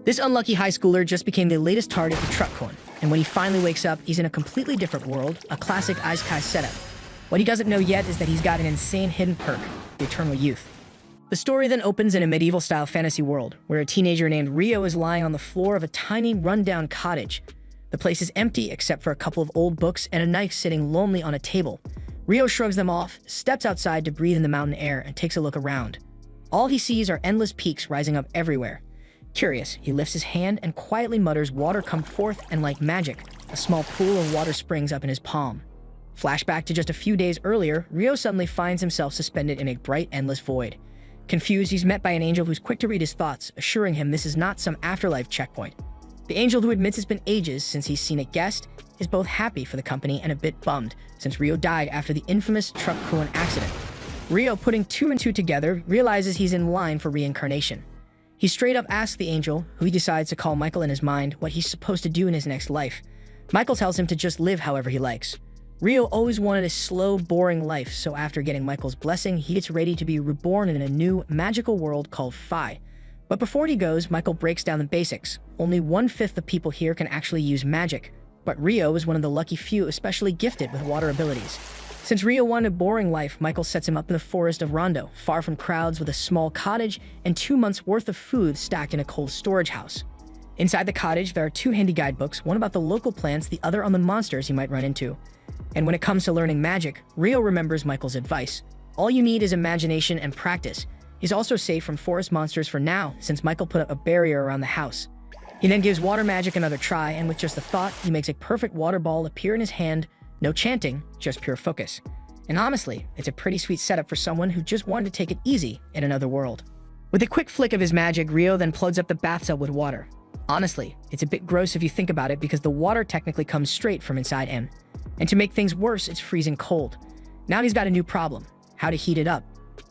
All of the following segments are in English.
This unlucky high schooler just became the latest target for truck coin, and when he finally wakes up, he's in a completely different world, a classic Isekai setup. What he doesn't know yet is that he's got an insane hidden perk, the eternal youth. The story then opens in a medieval-style fantasy world, where a teenager named Rio is lying on the floor of a tiny, run-down cottage. The place is empty except for a couple of old books and a knife sitting lonely on a table. Rio shrugs them off, steps outside to breathe in the mountain air, and takes a look around. All he sees are endless peaks rising up everywhere. Curious, he lifts his hand and quietly mutters, "Water come forth," and like magic, a small pool of water springs up in his palm. Flashback to just a few days earlier, Rio suddenly finds himself suspended in a bright, endless void. Confused, he's met by an angel who's quick to read his thoughts, assuring him this is not some afterlife checkpoint. The angel, who admits it's been ages since he's seen a guest, is both happy for the company and a bit bummed, since Rio died after the infamous truck Kuan accident. Rio, putting two and two together, realizes he's in line for reincarnation. He straight up asks the angel, who he decides to call Michael in his mind, what he's supposed to do in his next life. Michael tells him to just live however he likes. Rio always wanted a slow, boring life, so after getting Michael's blessing, he gets ready to be reborn in a new, magical world called Phi. But before he goes, Michael breaks down the basics. Only 1/5 of people here can actually use magic, but Rio is one of the lucky few especially gifted with water abilities. Since Rio wanted a boring life, Michael sets him up in the forest of Rondo, far from crowds, with a small cottage and 2 months' worth of food stacked in a cold storage house. Inside the cottage, there are 2 handy guidebooks, one about the local plants, the other on the monsters he might run into. And when it comes to learning magic, Rio remembers Michael's advice. All you need is imagination and practice. He's also safe from forest monsters for now, since Michael put up a barrier around the house. He then gives water magic another try, and with just a thought, he makes a perfect water ball appear in his hand. No chanting, just pure focus. And honestly, it's a pretty sweet setup for someone who just wanted to take it easy in another world. With a quick flick of his magic, Rio then plugs up the bathtub with water. Honestly, it's a bit gross if you think about it, because the water technically comes straight from inside him. And to make things worse, it's freezing cold. Now he's got a new problem: how to heat it up.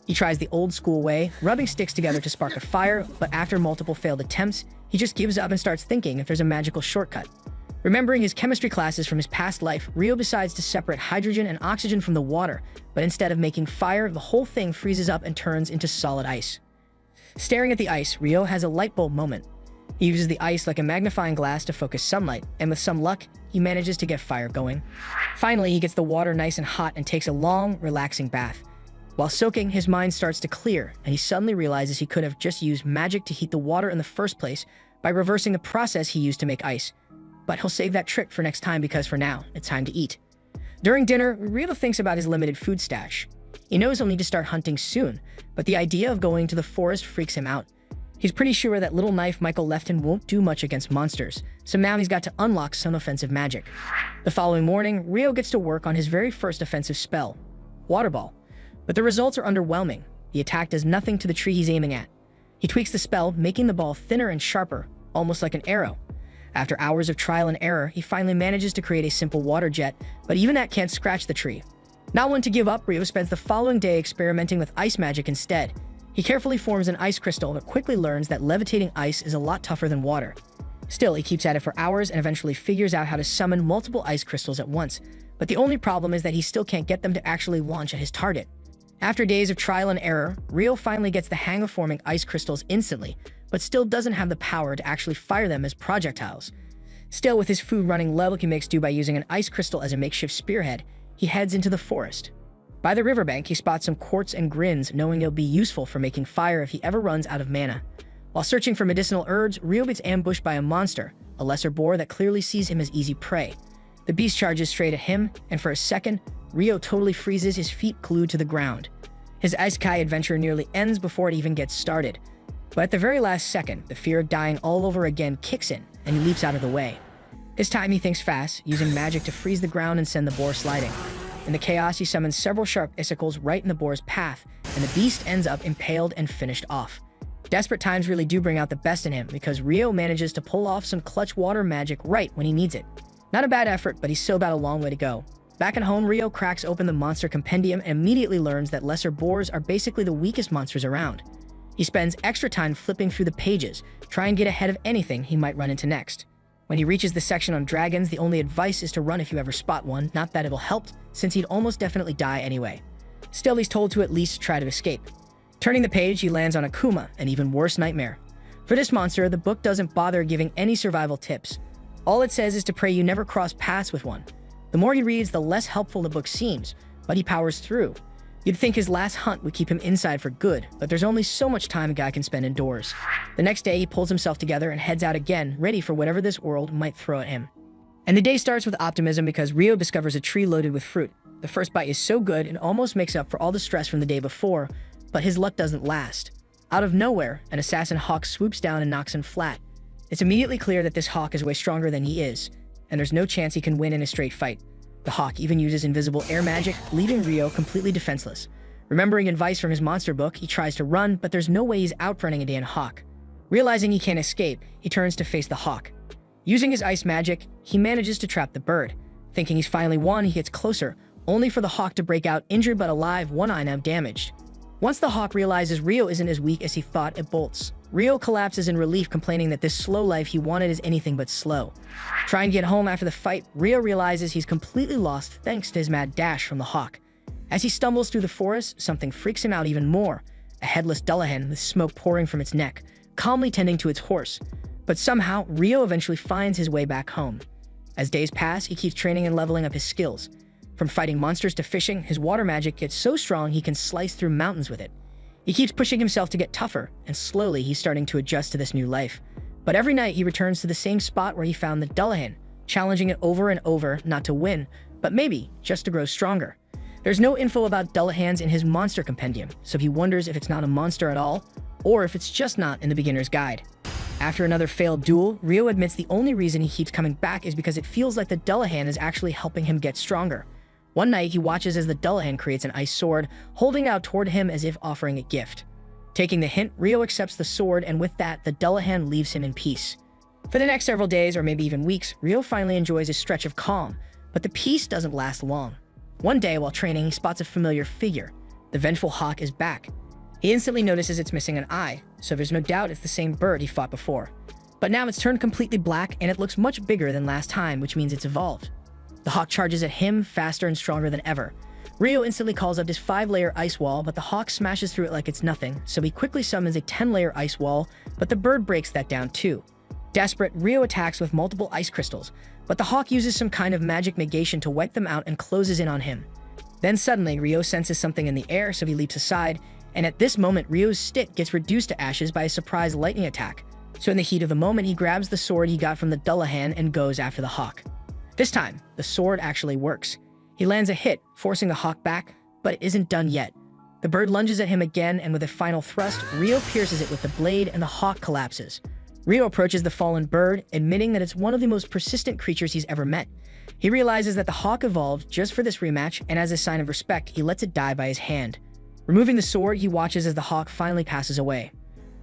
He tries the old school way, rubbing sticks together to spark a fire, but after multiple failed attempts, he just gives up and starts thinking if there's a magical shortcut. Remembering his chemistry classes from his past life, Rio decides to separate hydrogen and oxygen from the water, but instead of making fire, the whole thing freezes up and turns into solid ice. Staring at the ice, Rio has a light bulb moment. He uses the ice like a magnifying glass to focus sunlight, and with some luck, he manages to get fire going. Finally, he gets the water nice and hot and takes a long, relaxing bath. While soaking, his mind starts to clear, and he suddenly realizes he could have just used magic to heat the water in the first place by reversing the process he used to make ice. But he'll save that trick for next time, because for now, it's time to eat. During dinner, Rio thinks about his limited food stash. He knows he'll need to start hunting soon, but the idea of going to the forest freaks him out. He's pretty sure that little knife Michael left him won't do much against monsters, so now he's got to unlock some offensive magic. The following morning, Rio gets to work on his very first offensive spell, Water Ball. But the results are underwhelming. The attack does nothing to the tree he's aiming at. He tweaks the spell, making the ball thinner and sharper, almost like an arrow. After hours of trial and error, he finally manages to create a simple water jet, but even that can't scratch the tree. Not one to give up, Rio spends the following day experimenting with ice magic instead. He carefully forms an ice crystal, but quickly learns that levitating ice is a lot tougher than water. Still, he keeps at it for hours and eventually figures out how to summon multiple ice crystals at once. But the only problem is that he still can't get them to actually launch at his target. After days of trial and error, Rio finally gets the hang of forming ice crystals instantly, but still doesn't have the power to actually fire them as projectiles. Still, with his food running low, he makes do by using an ice crystal as a makeshift spearhead. He heads into the forest. By the riverbank, he spots some quartz and grins, knowing they'll be useful for making fire if he ever runs out of mana. While searching for medicinal herbs, Rio gets ambushed by a monster, a lesser boar that clearly sees him as easy prey. The beast charges straight at him, and for a second, Rio totally freezes, his feet glued to the ground. His Isekai adventure nearly ends before it even gets started. But at the very last second, the fear of dying all over again kicks in, and he leaps out of the way. This time he thinks fast, using magic to freeze the ground and send the boar sliding. In the chaos, he summons several sharp icicles right in the boar's path, and the beast ends up impaled and finished off. Desperate times really do bring out the best in him, because Rio manages to pull off some clutch water magic right when he needs it. Not a bad effort, but he's still got a long way to go. Back at home, Rio cracks open the monster compendium and immediately learns that lesser boars are basically the weakest monsters around. He spends extra time flipping through the pages, trying to get ahead of anything he might run into next. When he reaches the section on dragons, the only advice is to run if you ever spot one, not that it'll help, since he'd almost definitely die anyway. Still, he's told to at least try to escape. Turning the page, he lands on a Kuma, an even worse nightmare. For this monster, the book doesn't bother giving any survival tips. All it says is to pray you never cross paths with one. The more he reads, the less helpful the book seems, but he powers through. You'd think his last hunt would keep him inside for good, but there's only so much time a guy can spend indoors. The next day, he pulls himself together and heads out again, ready for whatever this world might throw at him. And the day starts with optimism because Rio discovers a tree loaded with fruit. The first bite is so good it almost makes up for all the stress from the day before, but his luck doesn't last. Out of nowhere, an assassin hawk swoops down and knocks him flat. It's immediately clear that this hawk is way stronger than he is, and there's no chance he can win in a straight fight. The hawk even uses invisible air magic, leaving Rio completely defenseless. Remembering advice from his monster book, he tries to run, but there's no way he's outrunning a damn hawk. Realizing he can't escape, he turns to face the hawk. Using his ice magic, he manages to trap the bird. Thinking he's finally won, he gets closer, only for the hawk to break out injured but alive, one eye now damaged. Once the hawk realizes Rio isn't as weak as he thought, it bolts. Rio collapses in relief, complaining that this slow life he wanted is anything but slow. Trying to get home after the fight, Rio realizes he's completely lost thanks to his mad dash from the hawk. As he stumbles through the forest, something freaks him out even more. A headless Dullahan with smoke pouring from its neck, calmly tending to its horse. But somehow, Rio eventually finds his way back home. As days pass, he keeps training and leveling up his skills. From fighting monsters to fishing, his water magic gets so strong he can slice through mountains with it. He keeps pushing himself to get tougher, and slowly he's starting to adjust to this new life. But every night he returns to the same spot where he found the Dullahan, challenging it over and over, not to win, but maybe just to grow stronger. There's no info about Dullahans in his monster compendium, so he wonders if it's not a monster at all, or if it's just not in the beginner's guide. After another failed duel, Rio admits the only reason he keeps coming back is because it feels like the Dullahan is actually helping him get stronger. One night, he watches as the Dullahan creates an ice sword, holding it out toward him as if offering a gift. Taking the hint, Rio accepts the sword, and with that, the Dullahan leaves him in peace. For the next several days, or maybe even weeks, Rio finally enjoys a stretch of calm, but the peace doesn't last long. One day, while training, he spots a familiar figure. The vengeful hawk is back. He instantly notices it's missing an eye, so there's no doubt it's the same bird he fought before. But now it's turned completely black, and it looks much bigger than last time, which means it's evolved. The hawk charges at him, faster and stronger than ever. Rio instantly calls up his 5-layer ice wall, but the hawk smashes through it like it's nothing, so he quickly summons a 10-layer ice wall, but the bird breaks that down too. Desperate, Rio attacks with multiple ice crystals, but the hawk uses some kind of magic negation to wipe them out and closes in on him. Then suddenly, Rio senses something in the air, so he leaps aside, and at this moment, Rio's stick gets reduced to ashes by a surprise lightning attack. So in the heat of the moment, he grabs the sword he got from the Dullahan and goes after the hawk. This time, the sword actually works. He lands a hit, forcing the hawk back, but it isn't done yet. The bird lunges at him again, and with a final thrust, Rio pierces it with the blade and the hawk collapses. Rio approaches the fallen bird, admitting that it's one of the most persistent creatures he's ever met. He realizes that the hawk evolved just for this rematch, and as a sign of respect, he lets it die by his hand. Removing the sword, he watches as the hawk finally passes away.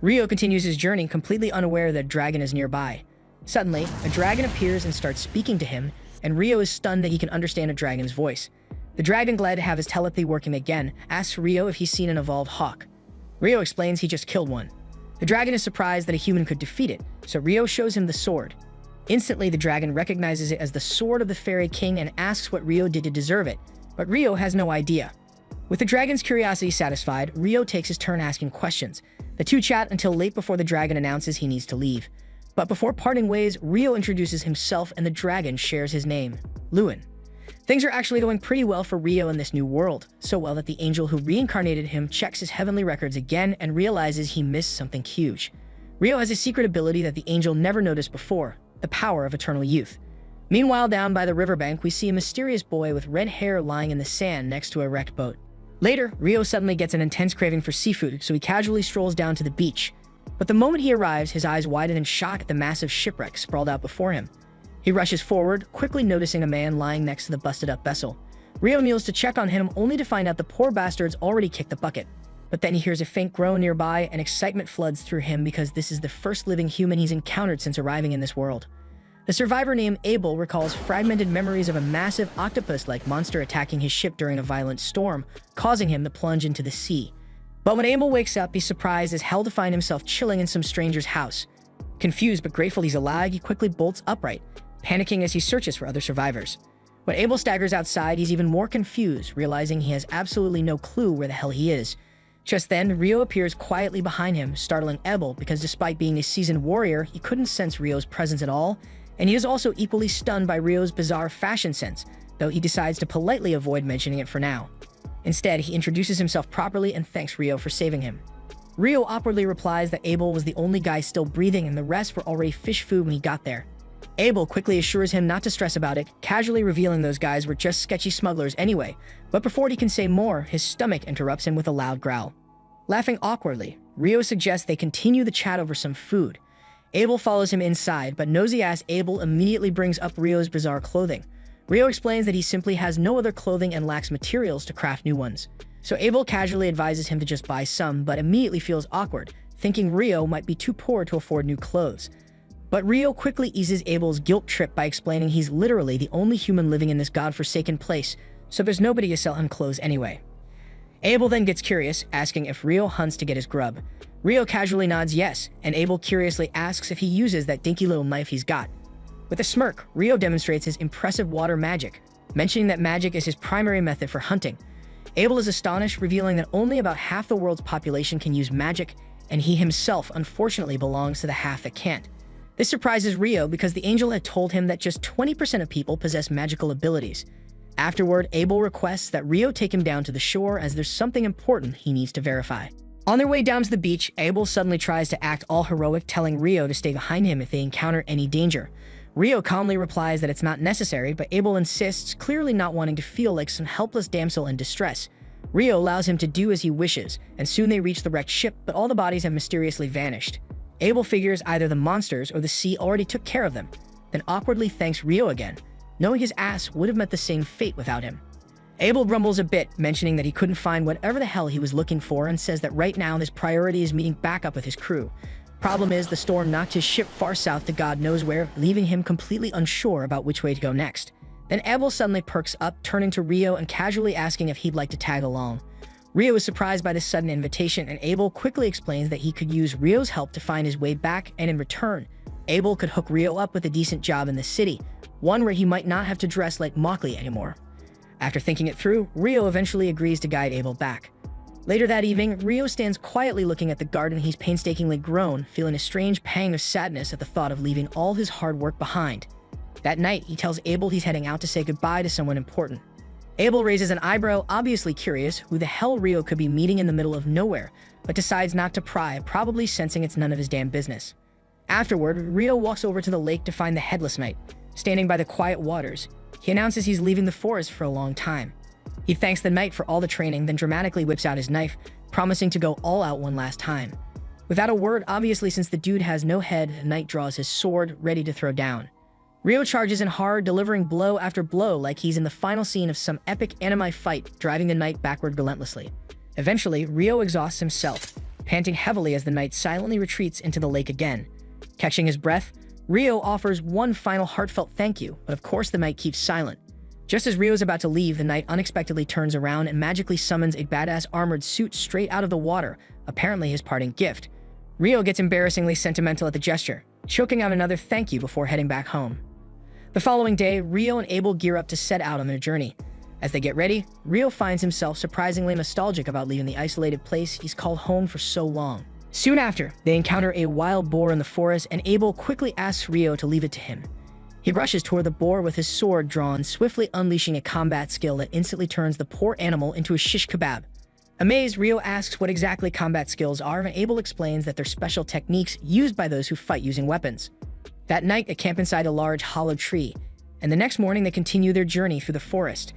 Rio continues his journey, completely unaware that a dragon is nearby. Suddenly, a dragon appears and starts speaking to him, and Rio is stunned that he can understand a dragon's voice. The dragon, glad to have his telepathy working again, asks Rio if he's seen an evolved hawk. Rio explains he just killed one. The dragon is surprised that a human could defeat it, so Rio shows him the sword. Instantly, the dragon recognizes it as the sword of the Fairy King and asks what Rio did to deserve it, but Rio has no idea. With the dragon's curiosity satisfied, Rio takes his turn asking questions. The two chat until late before the dragon announces he needs to leave. But before parting ways, Rio introduces himself and the dragon shares his name, Lewin. Things are actually going pretty well for Rio in this new world, so well that the angel who reincarnated him checks his heavenly records again and realizes he missed something huge. Rio has a secret ability that the angel never noticed before, the power of eternal youth. Meanwhile, down by the riverbank, we see a mysterious boy with red hair lying in the sand next to a wrecked boat. Later, Rio suddenly gets an intense craving for seafood, so he casually strolls down to the beach. But the moment he arrives, his eyes widen in shock at the massive shipwreck sprawled out before him. He rushes forward, quickly noticing a man lying next to the busted-up vessel. Rio kneels to check on him, only to find out the poor bastard's already kicked the bucket. But then he hears a faint groan nearby, and excitement floods through him because this is the first living human he's encountered since arriving in this world. The survivor named Abel recalls fragmented memories of a massive octopus-like monster attacking his ship during a violent storm, causing him to plunge into the sea. But when Abel wakes up, he's surprised as hell to find himself chilling in some stranger's house. Confused but grateful he's alive, he quickly bolts upright, panicking as he searches for other survivors. When Abel staggers outside, he's even more confused, realizing he has absolutely no clue where the hell he is. Just then, Rio appears quietly behind him, startling Abel because despite being a seasoned warrior, he couldn't sense Rio's presence at all, and he is also equally stunned by Rio's bizarre fashion sense, though he decides to politely avoid mentioning it for now. Instead, he introduces himself properly and thanks Rio for saving him. Rio awkwardly replies that Abel was the only guy still breathing and the rest were already fish food when he got there. Abel quickly assures him not to stress about it, casually revealing those guys were just sketchy smugglers anyway, but before he can say more, his stomach interrupts him with a loud growl. Laughing awkwardly, Rio suggests they continue the chat over some food. Abel follows him inside, but nosy-ass Abel immediately brings up Rio's bizarre clothing. Rio explains that he simply has no other clothing and lacks materials to craft new ones. So Abel casually advises him to just buy some, but immediately feels awkward, thinking Rio might be too poor to afford new clothes. But Rio quickly eases Abel's guilt trip by explaining he's literally the only human living in this godforsaken place, so there's nobody to sell him clothes anyway. Abel then gets curious, asking if Rio hunts to get his grub. Rio casually nods yes, and Abel curiously asks if he uses that dinky little knife he's got. With a smirk, Rio demonstrates his impressive water magic, mentioning that magic is his primary method for hunting. Abel is astonished, revealing that only about half the world's population can use magic, and he himself unfortunately belongs to the half that can't. This surprises Rio because the angel had told him that just 20% of people possess magical abilities. Afterward, Abel requests that Rio take him down to the shore as there's something important he needs to verify. On their way down to the beach, Abel suddenly tries to act all heroic, telling Rio to stay behind him if they encounter any danger. Rio calmly replies that it's not necessary, but Abel insists, clearly not wanting to feel like some helpless damsel in distress. Rio allows him to do as he wishes, and soon they reach the wrecked ship, but all the bodies have mysteriously vanished. Abel figures either the monsters or the sea already took care of them, then awkwardly thanks Rio again, knowing his ass would have met the same fate without him. Abel grumbles a bit, mentioning that he couldn't find whatever the hell he was looking for and says that right now his priority is meeting back up with his crew. Problem is, the storm knocked his ship far south to God knows where, leaving him completely unsure about which way to go next. Then Abel suddenly perks up, turning to Rio and casually asking if he'd like to tag along. Rio is surprised by this sudden invitation, and Abel quickly explains that he could use Rio's help to find his way back, and in return, Abel could hook Rio up with a decent job in the city, one where he might not have to dress like Mockley anymore. After thinking it through, Rio eventually agrees to guide Abel back. Later that evening, Rio stands quietly looking at the garden he's painstakingly grown, feeling a strange pang of sadness at the thought of leaving all his hard work behind. That night, he tells Abel he's heading out to say goodbye to someone important. Abel raises an eyebrow, obviously curious who the hell Rio could be meeting in the middle of nowhere, but decides not to pry, probably sensing it's none of his damn business. Afterward, Rio walks over to the lake to find the Headless Knight, standing by the quiet waters. He announces he's leaving the forest for a long time. He thanks the knight for all the training, then dramatically whips out his knife, promising to go all out one last time. Without a word, obviously since the dude has no head, the knight draws his sword, ready to throw down. Rio charges in hard, delivering blow after blow like he's in the final scene of some epic anime fight, driving the knight backward relentlessly. Eventually, Rio exhausts himself, panting heavily as the knight silently retreats into the lake again. Catching his breath, Rio offers one final heartfelt thank you, but of course the knight keeps silent. Just as Rio's about to leave, the knight unexpectedly turns around and magically summons a badass armored suit straight out of the water, apparently his parting gift. Rio gets embarrassingly sentimental at the gesture, choking out another thank you before heading back home. The following day, Rio and Abel gear up to set out on their journey. As they get ready, Rio finds himself surprisingly nostalgic about leaving the isolated place he's called home for so long. Soon after, they encounter a wild boar in the forest, and Abel quickly asks Rio to leave it to him. He rushes toward the boar with his sword drawn, swiftly unleashing a combat skill that instantly turns the poor animal into a shish kebab. Amazed, Rio asks what exactly combat skills are, and Abel explains that they're special techniques used by those who fight using weapons. That night, they camp inside a large hollow tree, and the next morning they continue their journey through the forest.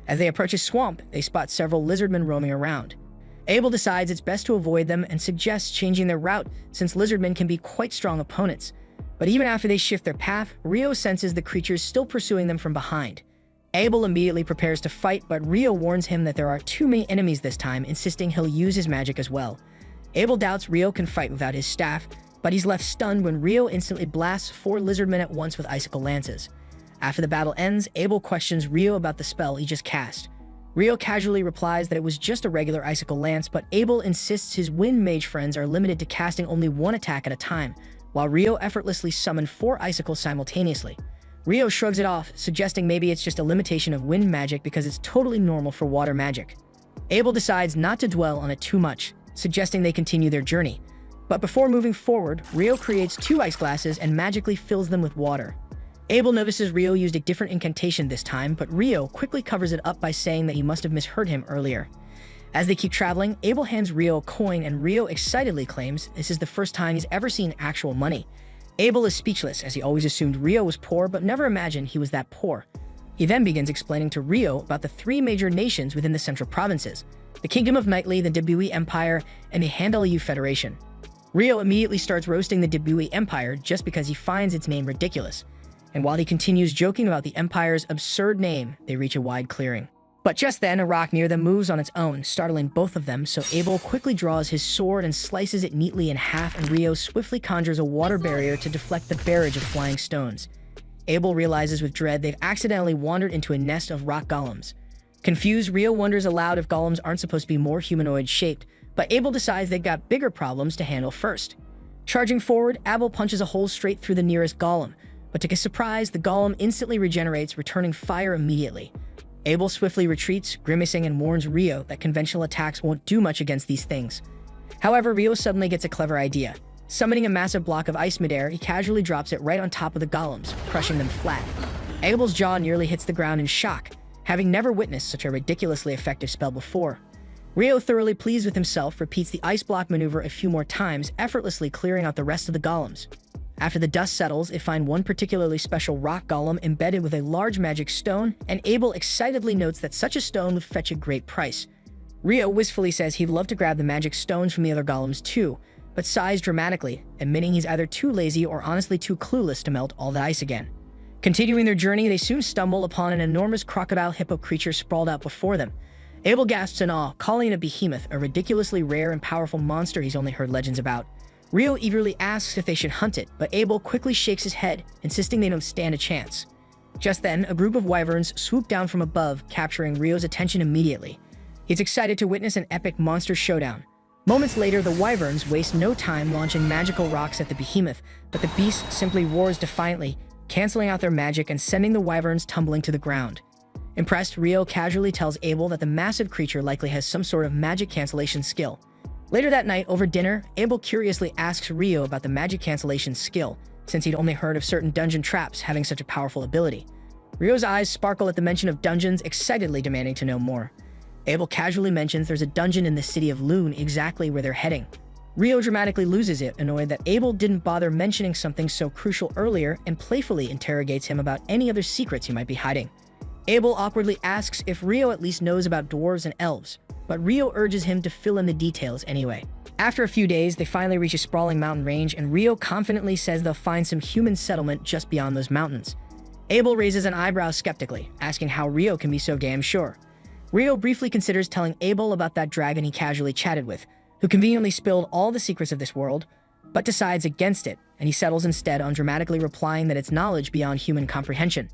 As they approach a swamp, they spot several lizardmen roaming around. Abel decides it's best to avoid them and suggests changing their route since lizardmen can be quite strong opponents. But even after they shift their path, Rio senses the creatures still pursuing them from behind. Abel immediately prepares to fight, but Rio warns him that there are too many enemies this time, insisting he'll use his magic as well. Abel doubts Rio can fight without his staff, but he's left stunned when Rio instantly blasts 4 lizardmen at once with icicle lances. After the battle ends, Abel questions Rio about the spell he just cast. Rio casually replies that it was just a regular icicle lance, but Abel insists his wind mage friends are limited to casting only 1 attack at a time, while Rio effortlessly summoned 4 icicles simultaneously. Rio shrugs it off, suggesting maybe it's just a limitation of wind magic because it's totally normal for water magic. Abel decides not to dwell on it too much, suggesting they continue their journey. But before moving forward, Rio creates 2 ice glasses and magically fills them with water. Abel notices Rio used a different incantation this time, but Rio quickly covers it up by saying that he must have misheard him earlier. As they keep traveling, Abel hands Rio a coin and Rio excitedly claims this is the first time he's ever seen actual money. Abel is speechless, as he always assumed Rio was poor but never imagined he was that poor. He then begins explaining to Rio about the 3 major nations within the central provinces: the Kingdom of Nightly, the Debui Empire, and the Handaliu Federation. Rio immediately starts roasting the Debui Empire just because he finds its name ridiculous. And while he continues joking about the Empire's absurd name, they reach a wide clearing. But just then, a rock near them moves on its own, startling both of them, so Abel quickly draws his sword and slices it neatly in half, and Rio swiftly conjures a water barrier to deflect the barrage of flying stones. Abel realizes with dread they've accidentally wandered into a nest of rock golems. Confused, Rio wonders aloud if golems aren't supposed to be more humanoid-shaped, but Abel decides they've got bigger problems to handle first. Charging forward, Abel punches a hole straight through the nearest golem, but to his surprise, the golem instantly regenerates, returning fire immediately. Abel swiftly retreats, grimacing, and warns Rio that conventional attacks won't do much against these things. However, Rio suddenly gets a clever idea. Summoning a massive block of ice midair, he casually drops it right on top of the golems, crushing them flat. Abel's jaw nearly hits the ground in shock, having never witnessed such a ridiculously effective spell before. Rio, thoroughly pleased with himself, repeats the ice block maneuver a few more times, effortlessly clearing out the rest of the golems. After the dust settles, they find one particularly special rock golem embedded with a large magic stone, and Abel excitedly notes that such a stone would fetch a great price. Rio wistfully says he'd love to grab the magic stones from the other golems too, but sighs dramatically, admitting he's either too lazy or honestly too clueless to melt all the ice again. Continuing their journey, they soon stumble upon an enormous crocodile hippo creature sprawled out before them. Abel gasps in awe, calling it a behemoth, a ridiculously rare and powerful monster he's only heard legends about. Rio eagerly asks if they should hunt it, but Abel quickly shakes his head, insisting they don't stand a chance. Just then, a group of wyverns swoop down from above, capturing Rio's attention immediately. He's excited to witness an epic monster showdown. Moments later, the wyverns waste no time launching magical rocks at the behemoth, but the beast simply roars defiantly, canceling out their magic and sending the wyverns tumbling to the ground. Impressed, Rio casually tells Abel that the massive creature likely has some sort of magic cancellation skill. Later that night, over dinner, Abel curiously asks Rio about the magic cancellation skill, since he'd only heard of certain dungeon traps having such a powerful ability. Rio's eyes sparkle at the mention of dungeons, excitedly demanding to know more. Abel casually mentions there's a dungeon in the city of Loon exactly where they're heading. Rio dramatically loses it, annoyed that Abel didn't bother mentioning something so crucial earlier, and playfully interrogates him about any other secrets he might be hiding. Abel awkwardly asks if Rio at least knows about dwarves and elves, but Rio urges him to fill in the details anyway. After a few days, they finally reach a sprawling mountain range, and Rio confidently says they'll find some human settlement just beyond those mountains. Abel raises an eyebrow skeptically, asking how Rio can be so damn sure. Rio briefly considers telling Abel about that dragon he casually chatted with, who conveniently spilled all the secrets of this world, but decides against it, and he settles instead on dramatically replying that it's knowledge beyond human comprehension.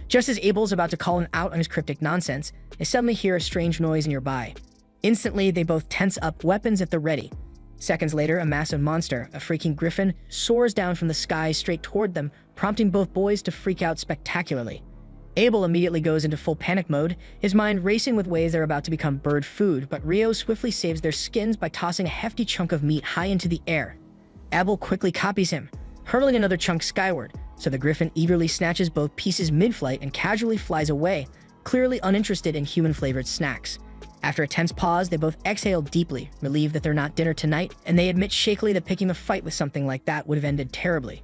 Just as Abel's about to call him out on his cryptic nonsense, they suddenly hear a strange noise nearby. Instantly, they both tense up, weapons at the ready. Seconds later, a massive monster, a freaking griffin, soars down from the sky straight toward them, prompting both boys to freak out spectacularly. Abel immediately goes into full panic mode, his mind racing with ways they're about to become bird food, but Rio swiftly saves their skins by tossing a hefty chunk of meat high into the air. Abel quickly copies him, hurling another chunk skyward, so the griffin eagerly snatches both pieces mid-flight and casually flies away, clearly uninterested in human-flavored snacks. After a tense pause, they both exhale deeply, relieved that they're not dinner tonight, and they admit shakily that picking a fight with something like that would have ended terribly.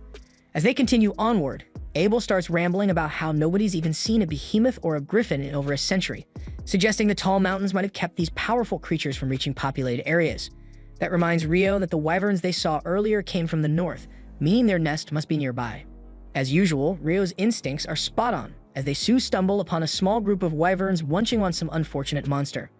As they continue onward, Abel starts rambling about how nobody's even seen a behemoth or a griffin in over a century, suggesting the tall mountains might have kept these powerful creatures from reaching populated areas. That reminds Rio that the wyverns they saw earlier came from the north, meaning their nest must be nearby. As usual, Rio's instincts are spot on, as they soon stumble upon a small group of wyverns munching on some unfortunate monster.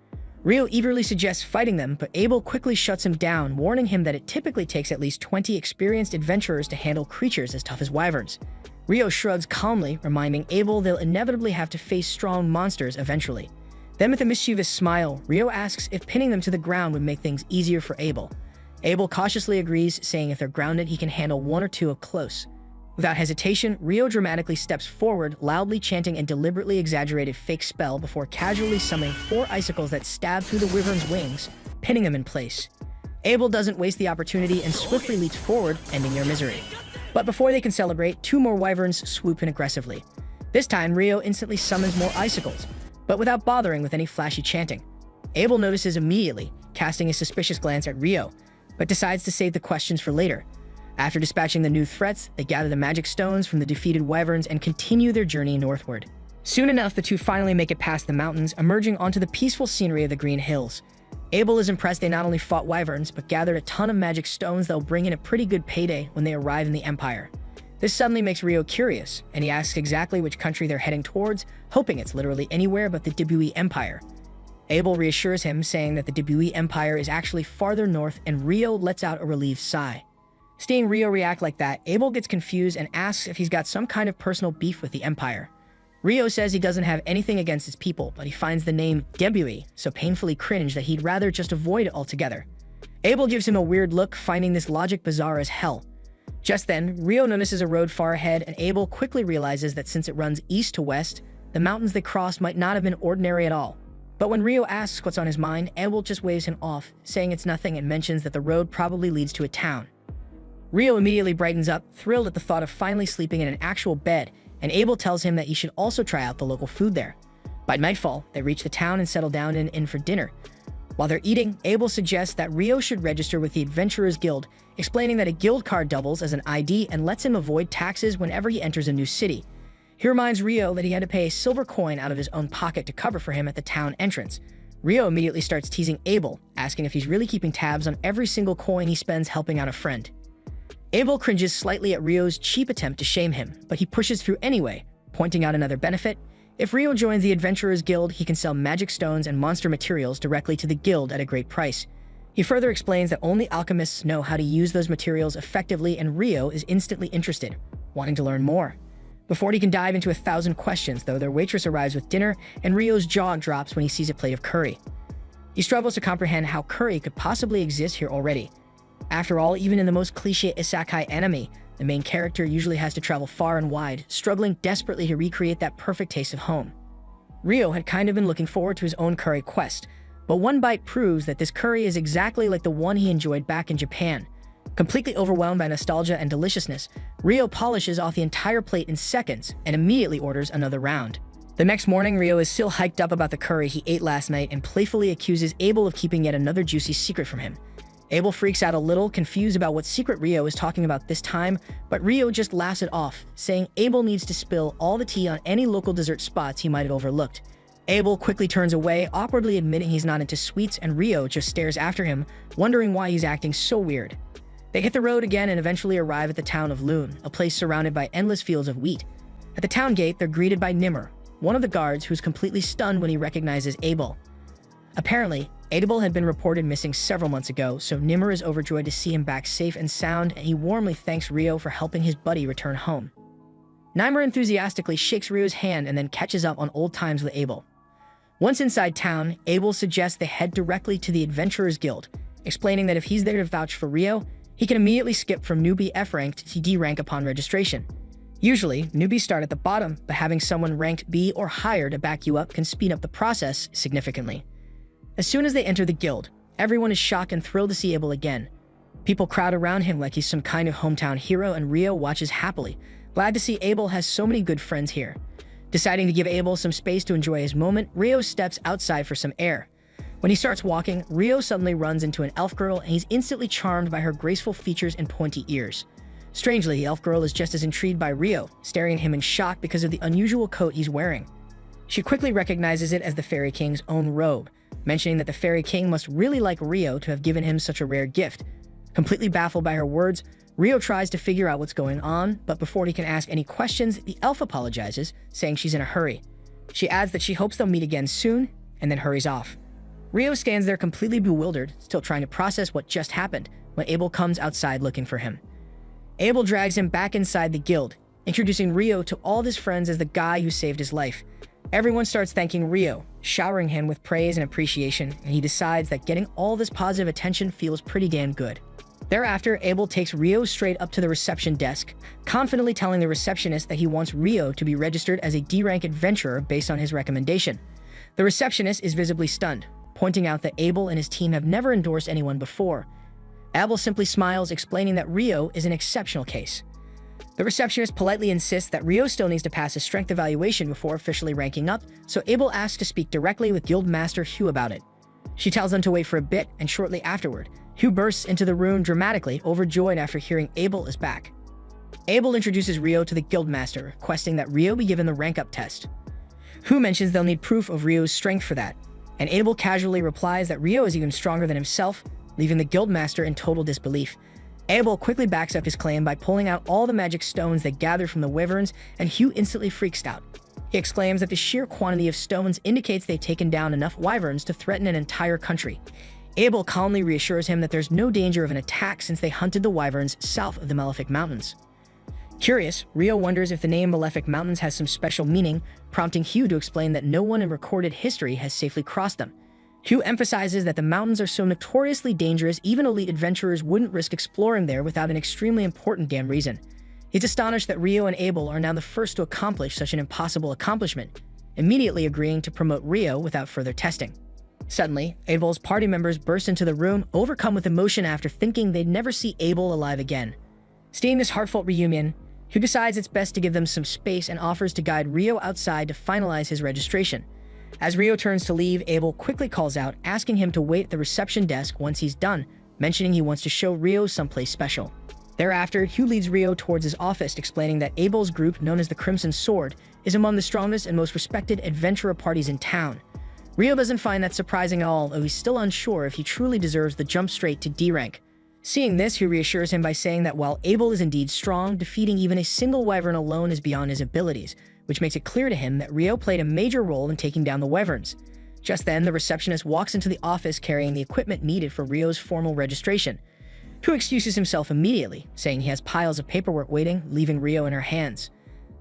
Rio eagerly suggests fighting them, but Abel quickly shuts him down, warning him that it typically takes at least 20 experienced adventurers to handle creatures as tough as wyverns. Rio shrugs calmly, reminding Abel they'll inevitably have to face strong monsters eventually. Then with a mischievous smile, Rio asks if pinning them to the ground would make things easier for Abel. Abel cautiously agrees, saying if they're grounded, he can handle one or two up close. Without hesitation, Rio dramatically steps forward, loudly chanting a deliberately exaggerated fake spell before casually summoning 4 icicles that stab through the wyvern's wings, pinning them in place. Abel doesn't waste the opportunity and swiftly leaps forward, ending their misery. But before they can celebrate, two more wyverns swoop in aggressively. This time, Rio instantly summons more icicles, but without bothering with any flashy chanting. Abel notices immediately, casting a suspicious glance at Rio, but decides to save the questions for later. After dispatching the new threats, they gather the magic stones from the defeated wyverns and continue their journey northward. Soon enough, the two finally make it past the mountains, emerging onto the peaceful scenery of the Green Hills. Abel is impressed they not only fought wyverns, but gathered a ton of magic stones that will bring in a pretty good payday when they arrive in the Empire. This suddenly makes Rio curious, and he asks exactly which country they're heading towards, hoping it's literally anywhere but the Debui Empire. Abel reassures him, saying that the Debui Empire is actually farther north, and Rio lets out a relieved sigh. Seeing Rio react like that, Abel gets confused and asks if he's got some kind of personal beef with the Empire. Rio says he doesn't have anything against his people, but he finds the name Debui so painfully cringe that he'd rather just avoid it altogether. Abel gives him a weird look, finding this logic bizarre as hell. Just then, Rio notices a road far ahead, and Abel quickly realizes that since it runs east to west, the mountains they cross might not have been ordinary at all. But when Rio asks what's on his mind, Abel just waves him off, saying it's nothing and mentions that the road probably leads to a town. Rio immediately brightens up, thrilled at the thought of finally sleeping in an actual bed, and Abel tells him that he should also try out the local food there. By nightfall, they reach the town and settle down in for dinner. While they're eating, Abel suggests that Rio should register with the Adventurers Guild, explaining that a guild card doubles as an ID and lets him avoid taxes whenever he enters a new city. He reminds Rio that he had to pay a silver coin out of his own pocket to cover for him at the town entrance. Rio immediately starts teasing Abel, asking if he's really keeping tabs on every single coin he spends helping out a friend. Abel cringes slightly at Rio's cheap attempt to shame him, but he pushes through anyway, pointing out another benefit. If Rio joins the Adventurers Guild, he can sell magic stones and monster materials directly to the guild at a great price. He further explains that only alchemists know how to use those materials effectively, and Rio is instantly interested, wanting to learn more. Before he can dive into 1,000 questions, though, their waitress arrives with dinner, and Rio's jaw drops when he sees a plate of curry. He struggles to comprehend how curry could possibly exist here already. After all, even in the most cliché Isekai anime, the main character usually has to travel far and wide, struggling desperately to recreate that perfect taste of home. Rio had kind of been looking forward to his own curry quest, but one bite proves that this curry is exactly like the one he enjoyed back in Japan. Completely overwhelmed by nostalgia and deliciousness, Rio polishes off the entire plate in seconds and immediately orders another round. The next morning, Rio is still hyped up about the curry he ate last night and playfully accuses Abel of keeping yet another juicy secret from him. Abel freaks out a little, confused about what secret Rio is talking about this time, but Rio just laughs it off, saying Abel needs to spill all the tea on any local dessert spots he might have overlooked. Abel quickly turns away, awkwardly admitting he's not into sweets, and Rio just stares after him, wondering why he's acting so weird. They hit the road again and eventually arrive at the town of Loon, a place surrounded by endless fields of wheat. At the town gate, they're greeted by Nimmer, one of the guards who's completely stunned when he recognizes Abel. Apparently, Abel had been reported missing several months ago, so Nimmer is overjoyed to see him back safe and sound, and he warmly thanks Rio for helping his buddy return home. Nimmer enthusiastically shakes Rio's hand and then catches up on old times with Abel. Once inside town, Abel suggests they head directly to the Adventurers Guild, explaining that if he's there to vouch for Rio, he can immediately skip from newbie F rank to D rank upon registration. Usually, newbies start at the bottom, but having someone ranked B or higher to back you up can speed up the process significantly. As soon as they enter the guild, everyone is shocked and thrilled to see Abel again. People crowd around him like he's some kind of hometown hero, and Rio watches happily, glad to see Abel has so many good friends here. Deciding to give Abel some space to enjoy his moment, Rio steps outside for some air. When he starts walking, Rio suddenly runs into an elf girl, and he's instantly charmed by her graceful features and pointy ears. Strangely, the elf girl is just as intrigued by Rio, staring at him in shock because of the unusual coat he's wearing. She quickly recognizes it as the Fairy King's own robe, mentioning that the Fairy King must really like Rio to have given him such a rare gift. Completely baffled by her words, Rio tries to figure out what's going on, but before he can ask any questions, the elf apologizes, saying she's in a hurry. She adds that she hopes they'll meet again soon, and then hurries off. Rio stands there completely bewildered, still trying to process what just happened, when Abel comes outside looking for him. Abel drags him back inside the guild, introducing Rio to all of his friends as the guy who saved his life. Everyone starts thanking Rio, showering him with praise and appreciation, and he decides that getting all this positive attention feels pretty damn good. Thereafter, Abel takes Rio straight up to the reception desk, confidently telling the receptionist that he wants Rio to be registered as a D-rank adventurer based on his recommendation. The receptionist is visibly stunned, pointing out that Abel and his team have never endorsed anyone before, Abel simply smiles, explaining that Rio is an exceptional case. The receptionist politely insists that Rio still needs to pass a strength evaluation before officially ranking up, so Abel asks to speak directly with Guildmaster Hugh about it. She tells them to wait for a bit, and shortly afterward, Hugh bursts into the room dramatically, overjoyed after hearing Abel is back. Abel introduces Rio to the Guildmaster, requesting that Rio be given the rank-up test. Hugh mentions they'll need proof of Rio's strength for that, and Abel casually replies that Rio is even stronger than himself, leaving the Guildmaster in total disbelief. Abel quickly backs up his claim by pulling out all the magic stones they gathered from the wyverns, and Hugh instantly freaks out. He exclaims that the sheer quantity of stones indicates they've taken down enough wyverns to threaten an entire country. Abel calmly reassures him that there's no danger of an attack since they hunted the wyverns south of the Malefic Mountains. Curious, Rio wonders if the name Malefic Mountains has some special meaning, prompting Hugh to explain that no one in recorded history has safely crossed them. Hugh emphasizes that the mountains are so notoriously dangerous even elite adventurers wouldn't risk exploring there without an extremely important damn reason. He's astonished that Rio and Abel are now the first to accomplish such an impossible accomplishment, immediately agreeing to promote Rio without further testing. Suddenly, Abel's party members burst into the room, overcome with emotion after thinking they'd never see Abel alive again. Seeing this heartfelt reunion, Hugh decides it's best to give them some space and offers to guide Rio outside to finalize his registration. As Rio turns to leave, Abel quickly calls out, asking him to wait at the reception desk once he's done, mentioning he wants to show Rio someplace special. Thereafter, Hugh leads Rio towards his office, explaining that Abel's group, known as the Crimson Sword, is among the strongest and most respected adventurer parties in town. Rio doesn't find that surprising at all, though he's still unsure if he truly deserves the jump straight to D rank. Seeing this, Hugh reassures him by saying that while Abel is indeed strong, defeating even a single wyvern alone is beyond his abilities, which makes it clear to him that Rio played a major role in taking down the wyverns. Just then, the receptionist walks into the office carrying the equipment needed for Rio's formal registration. Hugh excuses himself immediately, saying he has piles of paperwork waiting, leaving Rio in her hands.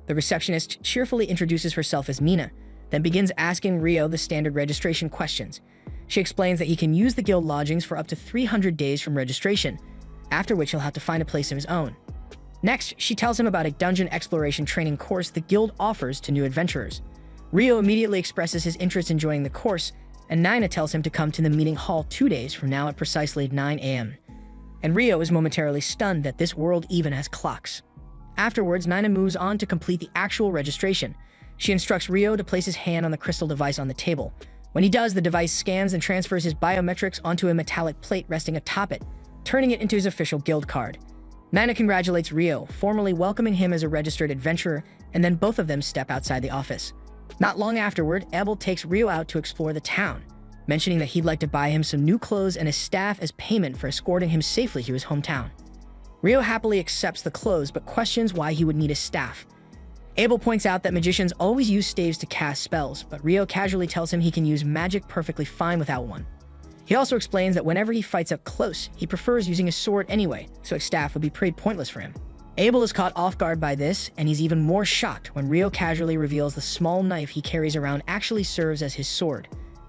The receptionist cheerfully introduces herself as Mina, then begins asking Rio the standard registration questions. She explains that he can use the guild lodgings for up to 300 days from registration, after which he'll have to find a place of his own. Next, she tells him about a dungeon exploration training course the guild offers to new adventurers. Rio immediately expresses his interest in joining the course, and Nina tells him to come to the meeting hall 2 days from now at precisely 9 a.m. And Rio is momentarily stunned that this world even has clocks. Afterwards, Nina moves on to complete the actual registration. She instructs Rio to place his hand on the crystal device on the table. When he does, the device scans and transfers his biometrics onto a metallic plate resting atop it, turning it into his official guild card. Nina congratulates Rio, formally welcoming him as a registered adventurer, and then both of them step outside the office. Not long afterward, Abel takes Rio out to explore the town, mentioning that he'd like to buy him some new clothes and a staff as payment for escorting him safely to his hometown. Rio happily accepts the clothes, but questions why he would need a staff. Abel points out that magicians always use staves to cast spells, but Rio casually tells him he can use magic perfectly fine without one. He also explains that whenever he fights up close, he prefers using a sword anyway, so a staff would be pretty pointless for him. Abel is caught off guard by this, and he's even more shocked when Rio casually reveals the small knife he carries around actually serves as his sword.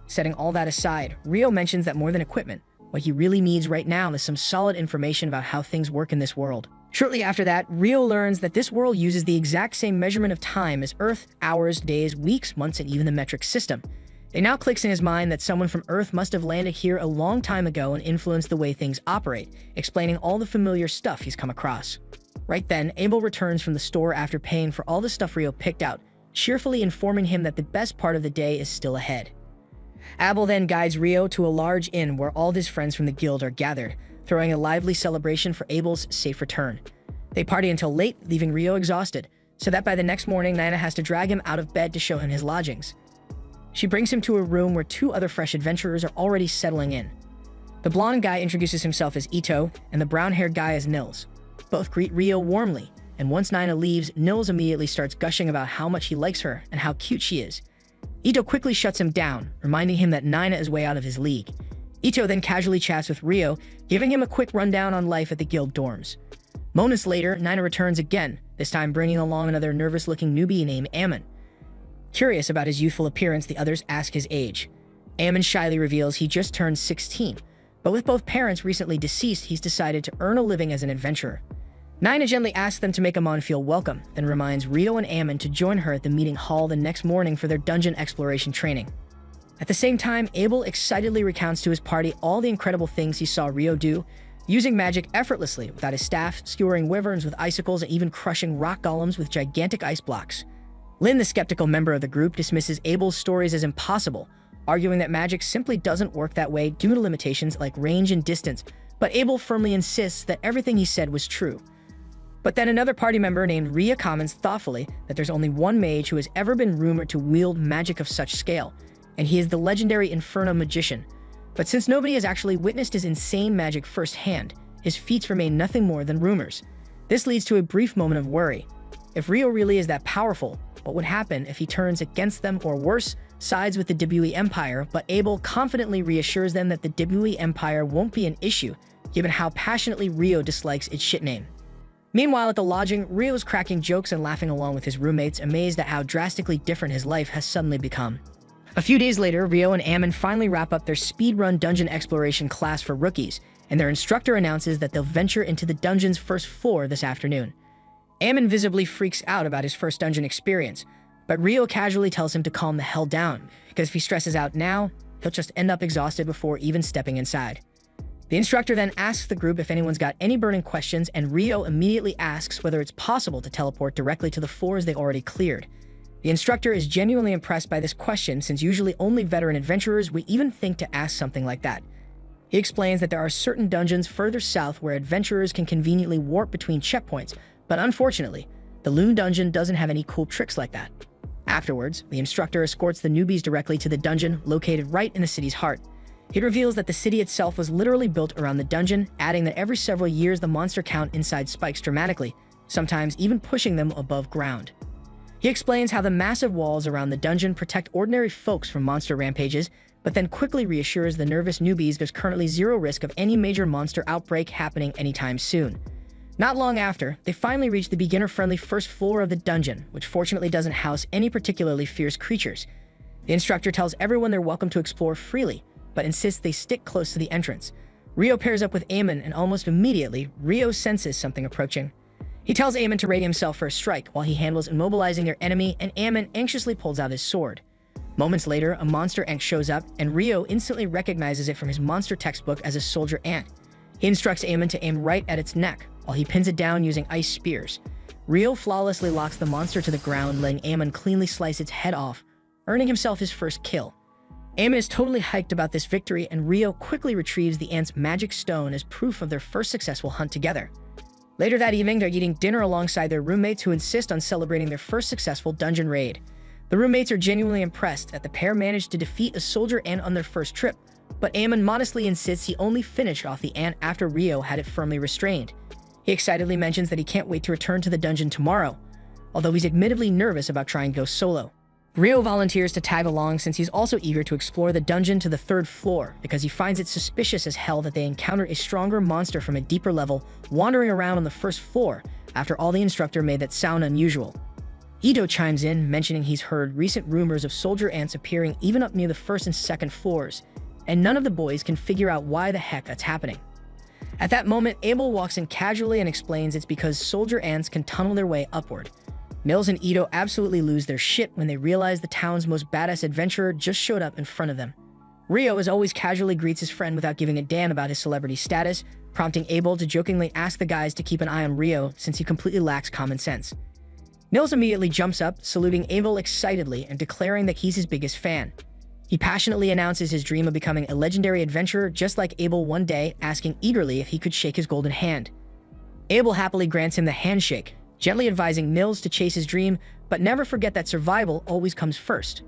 Setting all that aside, Rio mentions that more than equipment, what he really needs right now is some solid information about how things work in this world. Shortly after that, Rio learns that this world uses the exact same measurement of time as Earth, hours, days, weeks, months, and even the metric system. It now clicks in his mind that someone from Earth must have landed here a long time ago and influenced the way things operate, explaining all the familiar stuff he's come across. Right then, Abel returns from the store after paying for all the stuff Rio picked out, cheerfully informing him that the best part of the day is still ahead. Abel then guides Rio to a large inn where all his friends from the guild are gathered, throwing a lively celebration for Abel's safe return. They party until late, leaving Rio exhausted, so that by the next morning, Nina has to drag him out of bed to show him his lodgings. She brings him to a room where 2 other fresh adventurers are already settling in. The blonde guy introduces himself as Ito, and the brown-haired guy as Nils. Both greet Rio warmly, and once Nina leaves, Nils immediately starts gushing about how much he likes her and how cute she is. Ito quickly shuts him down, reminding him that Nina is way out of his league. Ito then casually chats with Rio, giving him a quick rundown on life at the guild dorms. Moments later, Nina returns again, this time bringing along another nervous-looking newbie named Ammon. Curious about his youthful appearance, the others ask his age. Ammon shyly reveals he just turned 16, but with both parents recently deceased, he's decided to earn a living as an adventurer. Nina gently asks them to make Ammon feel welcome, then reminds Rio and Ammon to join her at the meeting hall the next morning for their dungeon exploration training. At the same time, Abel excitedly recounts to his party all the incredible things he saw Rio do, using magic effortlessly without his staff, skewering wyverns with icicles, and even crushing rock golems with gigantic ice blocks. Lin, the skeptical member of the group, dismisses Abel's stories as impossible, arguing that magic simply doesn't work that way due to limitations like range and distance, but Abel firmly insists that everything he said was true. But then another party member named Rhea comments thoughtfully that there's only one mage who has ever been rumored to wield magic of such scale, and he is the legendary Inferno magician. But since nobody has actually witnessed his insane magic firsthand, his feats remain nothing more than rumors. This leads to a brief moment of worry. If Rio really is that powerful, what would happen if he turns against them, or worse, sides with the Debui Empire? But Abel confidently reassures them that the Debui Empire won't be an issue, given how passionately Rio dislikes its shit name. Meanwhile, at the lodging, Rio is cracking jokes and laughing along with his roommates, amazed at how drastically different his life has suddenly become. A few days later, Rio and Ammon finally wrap up their speedrun dungeon exploration class for rookies, and their instructor announces that they'll venture into the dungeon's first floor this afternoon. Ammon visibly freaks out about his first dungeon experience, but Rio casually tells him to calm the hell down, because if he stresses out now, he'll just end up exhausted before even stepping inside. The instructor then asks the group if anyone's got any burning questions, and Rio immediately asks whether it's possible to teleport directly to the floors they already cleared. The instructor is genuinely impressed by this question, since usually only veteran adventurers would even think to ask something like that. He explains that there are certain dungeons further south where adventurers can conveniently warp between checkpoints, but unfortunately, the Loon Dungeon doesn't have any cool tricks like that. Afterwards, the instructor escorts the newbies directly to the dungeon located right in the city's heart. He reveals that the city itself was literally built around the dungeon, adding that every several years the monster count inside spikes dramatically, sometimes even pushing them above ground. He explains how the massive walls around the dungeon protect ordinary folks from monster rampages, but then quickly reassures the nervous newbies there's currently zero risk of any major monster outbreak happening anytime soon. Not long after, they finally reach the beginner-friendly first floor of the dungeon, which fortunately doesn't house any particularly fierce creatures. The instructor tells everyone they're welcome to explore freely, but insists they stick close to the entrance. Rio pairs up with Ammon, and almost immediately, Rio senses something approaching. He tells Ammon to ready himself for a strike while he handles immobilizing their enemy, and Ammon anxiously pulls out his sword. Moments later, a monster ant shows up, and Rio instantly recognizes it from his monster textbook as a soldier ant. He instructs Ammon to aim right at its neck, while he pins it down using ice spears. Rio flawlessly locks the monster to the ground, letting Ammon cleanly slice its head off, earning himself his first kill. Ammon is totally hyped about this victory, and Rio quickly retrieves the ant's magic stone as proof of their first successful hunt together. Later that evening, they're eating dinner alongside their roommates, who insist on celebrating their first successful dungeon raid. The roommates are genuinely impressed that the pair managed to defeat a soldier ant on their first trip, but Ammon modestly insists he only finished off the ant after Rio had it firmly restrained. He excitedly mentions that he can't wait to return to the dungeon tomorrow, although he's admittedly nervous about trying to go solo. Rio volunteers to tag along, since he's also eager to explore the dungeon to the third floor, because he finds it suspicious as hell that they encounter a stronger monster from a deeper level wandering around on the first floor after all the instructor made that sound unusual. Ito chimes in, mentioning he's heard recent rumors of soldier ants appearing even up near the first and second floors, and none of the boys can figure out why the heck that's happening. At that moment, Abel walks in casually and explains it's because soldier ants can tunnel their way upward. Mills and Ito absolutely lose their shit when they realize the town's most badass adventurer just showed up in front of them. Rio, as always, casually greets his friend without giving a damn about his celebrity status, prompting Abel to jokingly ask the guys to keep an eye on Rio since he completely lacks common sense. Nils immediately jumps up, saluting Abel excitedly and declaring that he's his biggest fan. He passionately announces his dream of becoming a legendary adventurer, just like Abel one day, asking eagerly if he could shake his golden hand. Abel happily grants him the handshake, gently advising Nils to chase his dream, but never forget that survival always comes first.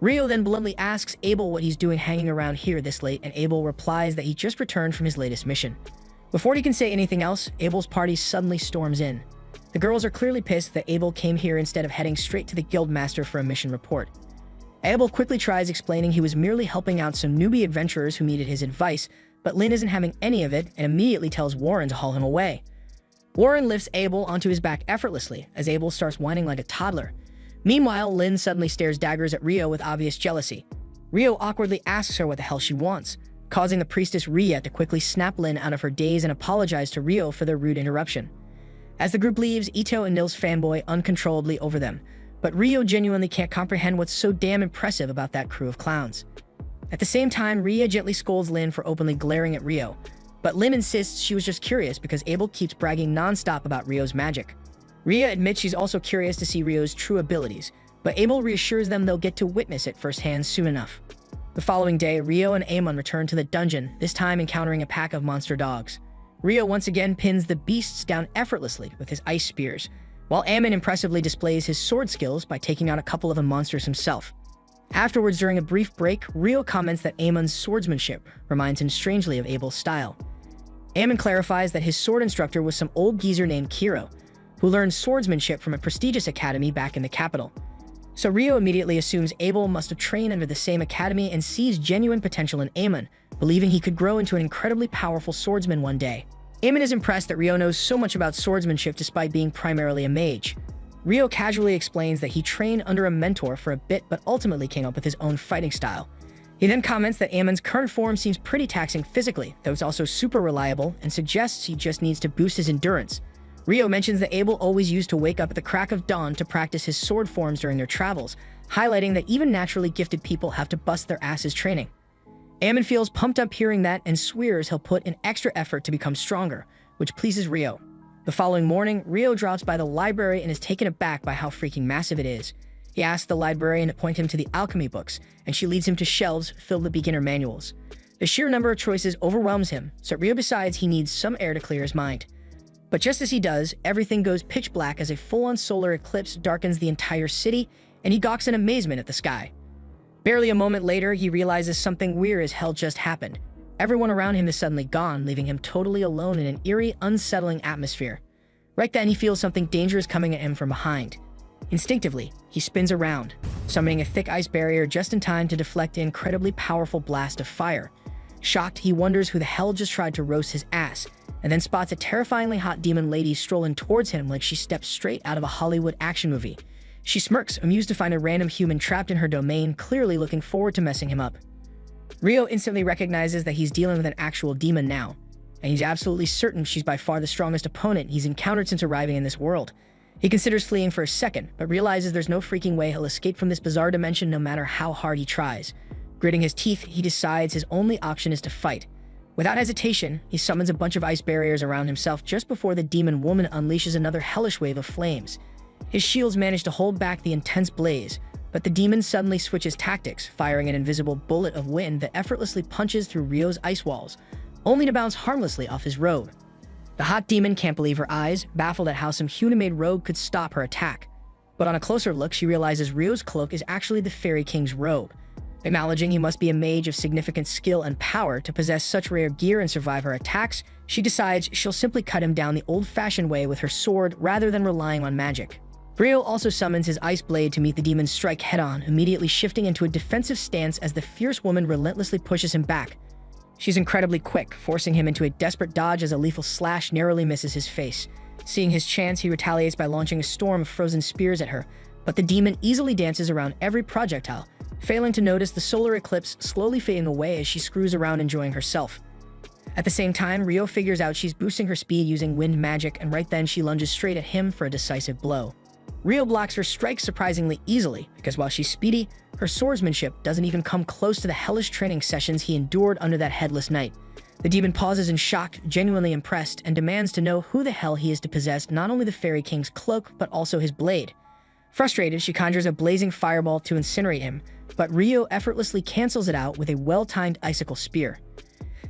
Rio then bluntly asks Abel what he's doing hanging around here this late, and Abel replies that he just returned from his latest mission. Before he can say anything else, Abel's party suddenly storms in. The girls are clearly pissed that Abel came here instead of heading straight to the guildmaster for a mission report. Abel quickly tries explaining he was merely helping out some newbie adventurers who needed his advice, but Lynn isn't having any of it and immediately tells Warren to haul him away. Warren lifts Abel onto his back effortlessly as Abel starts whining like a toddler. Meanwhile, Lynn suddenly stares daggers at Rio with obvious jealousy. Rio awkwardly asks her what the hell she wants, causing the priestess Ria to quickly snap Lynn out of her daze and apologize to Rio for their rude interruption. As the group leaves, Ito and Nils fanboy uncontrollably over them, but Rio genuinely can't comprehend what's so damn impressive about that crew of clowns. At the same time, Ria gently scolds Lynn for openly glaring at Rio, But Lim insists she was just curious because Abel keeps bragging non-stop about Rio's magic. Ria admits she's also curious to see Rio's true abilities, but Abel reassures them they'll get to witness it firsthand soon enough. The following day, Rio and Amon return to the dungeon, this time encountering a pack of monster dogs. Rio once again pins the beasts down effortlessly with his ice spears, while Amon impressively displays his sword skills by taking out a couple of the monsters himself. Afterwards, during a brief break, Rio comments that Amon's swordsmanship reminds him strangely of Abel's style. Amon clarifies that his sword instructor was some old geezer named Kiro, who learned swordsmanship from a prestigious academy back in the capital. So Rio immediately assumes Abel must have trained under the same academy and sees genuine potential in Amon, believing he could grow into an incredibly powerful swordsman one day. Amon is impressed that Rio knows so much about swordsmanship despite being primarily a mage. Rio casually explains that he trained under a mentor for a bit but ultimately came up with his own fighting style. He then comments that Amon's current form seems pretty taxing physically, though it's also super reliable, and suggests he just needs to boost his endurance. Rio mentions that Abel always used to wake up at the crack of dawn to practice his sword forms during their travels, highlighting that even naturally gifted people have to bust their asses training. Amon feels pumped up hearing that and swears he'll put in extra effort to become stronger, which pleases Rio. The following morning, Rio drops by the library and is taken aback by how freaking massive it is. He asks the librarian to point him to the alchemy books, and she leads him to shelves filled with beginner manuals. The sheer number of choices overwhelms him, so Rio decides he needs some air to clear his mind. But just as he does, everything goes pitch black as a full-on solar eclipse darkens the entire city, and he gawks in amazement at the sky. Barely a moment later, he realizes something weird as hell just happened. Everyone around him is suddenly gone, leaving him totally alone in an eerie, unsettling atmosphere. Right then, he feels something dangerous coming at him from behind. Instinctively, he spins around, summoning a thick ice barrier just in time to deflect an incredibly powerful blast of fire. Shocked, he wonders who the hell just tried to roast his ass, and then spots a terrifyingly hot demon lady strolling towards him like she steps straight out of a Hollywood action movie. She smirks, amused to find a random human trapped in her domain, clearly looking forward to messing him up. Rio instantly recognizes that he's dealing with an actual demon now, and he's absolutely certain she's by far the strongest opponent he's encountered since arriving in this world. He considers fleeing for a second, but realizes there's no freaking way he'll escape from this bizarre dimension no matter how hard he tries. Gritting his teeth, he decides his only option is to fight. Without hesitation, he summons a bunch of ice barriers around himself just before the demon woman unleashes another hellish wave of flames. His shields manage to hold back the intense blaze, but the demon suddenly switches tactics, firing an invisible bullet of wind that effortlessly punches through Rio's ice walls, only to bounce harmlessly off his robe. The hot demon can't believe her eyes, baffled at how some human-made robe could stop her attack. But on a closer look, she realizes Rio's cloak is actually the Fairy King's robe. Acknowledging he must be a mage of significant skill and power to possess such rare gear and survive her attacks, she decides she'll simply cut him down the old-fashioned way with her sword rather than relying on magic. Rio also summons his ice blade to meet the demon's strike head-on, immediately shifting into a defensive stance as the fierce woman relentlessly pushes him back. She's incredibly quick, forcing him into a desperate dodge as a lethal slash narrowly misses his face. Seeing his chance, he retaliates by launching a storm of frozen spears at her, but the demon easily dances around every projectile, failing to notice the solar eclipse slowly fading away as she screws around enjoying herself. At the same time, Rio figures out she's boosting her speed using wind magic, and right then she lunges straight at him for a decisive blow. Rio blocks her strikes surprisingly easily, because while she's speedy, her swordsmanship doesn't even come close to the hellish training sessions he endured under that headless knight. The demon pauses in shock, genuinely impressed, and demands to know who the hell he is to possess not only the Fairy King's cloak, but also his blade. Frustrated, she conjures a blazing fireball to incinerate him, but Rio effortlessly cancels it out with a well-timed icicle spear.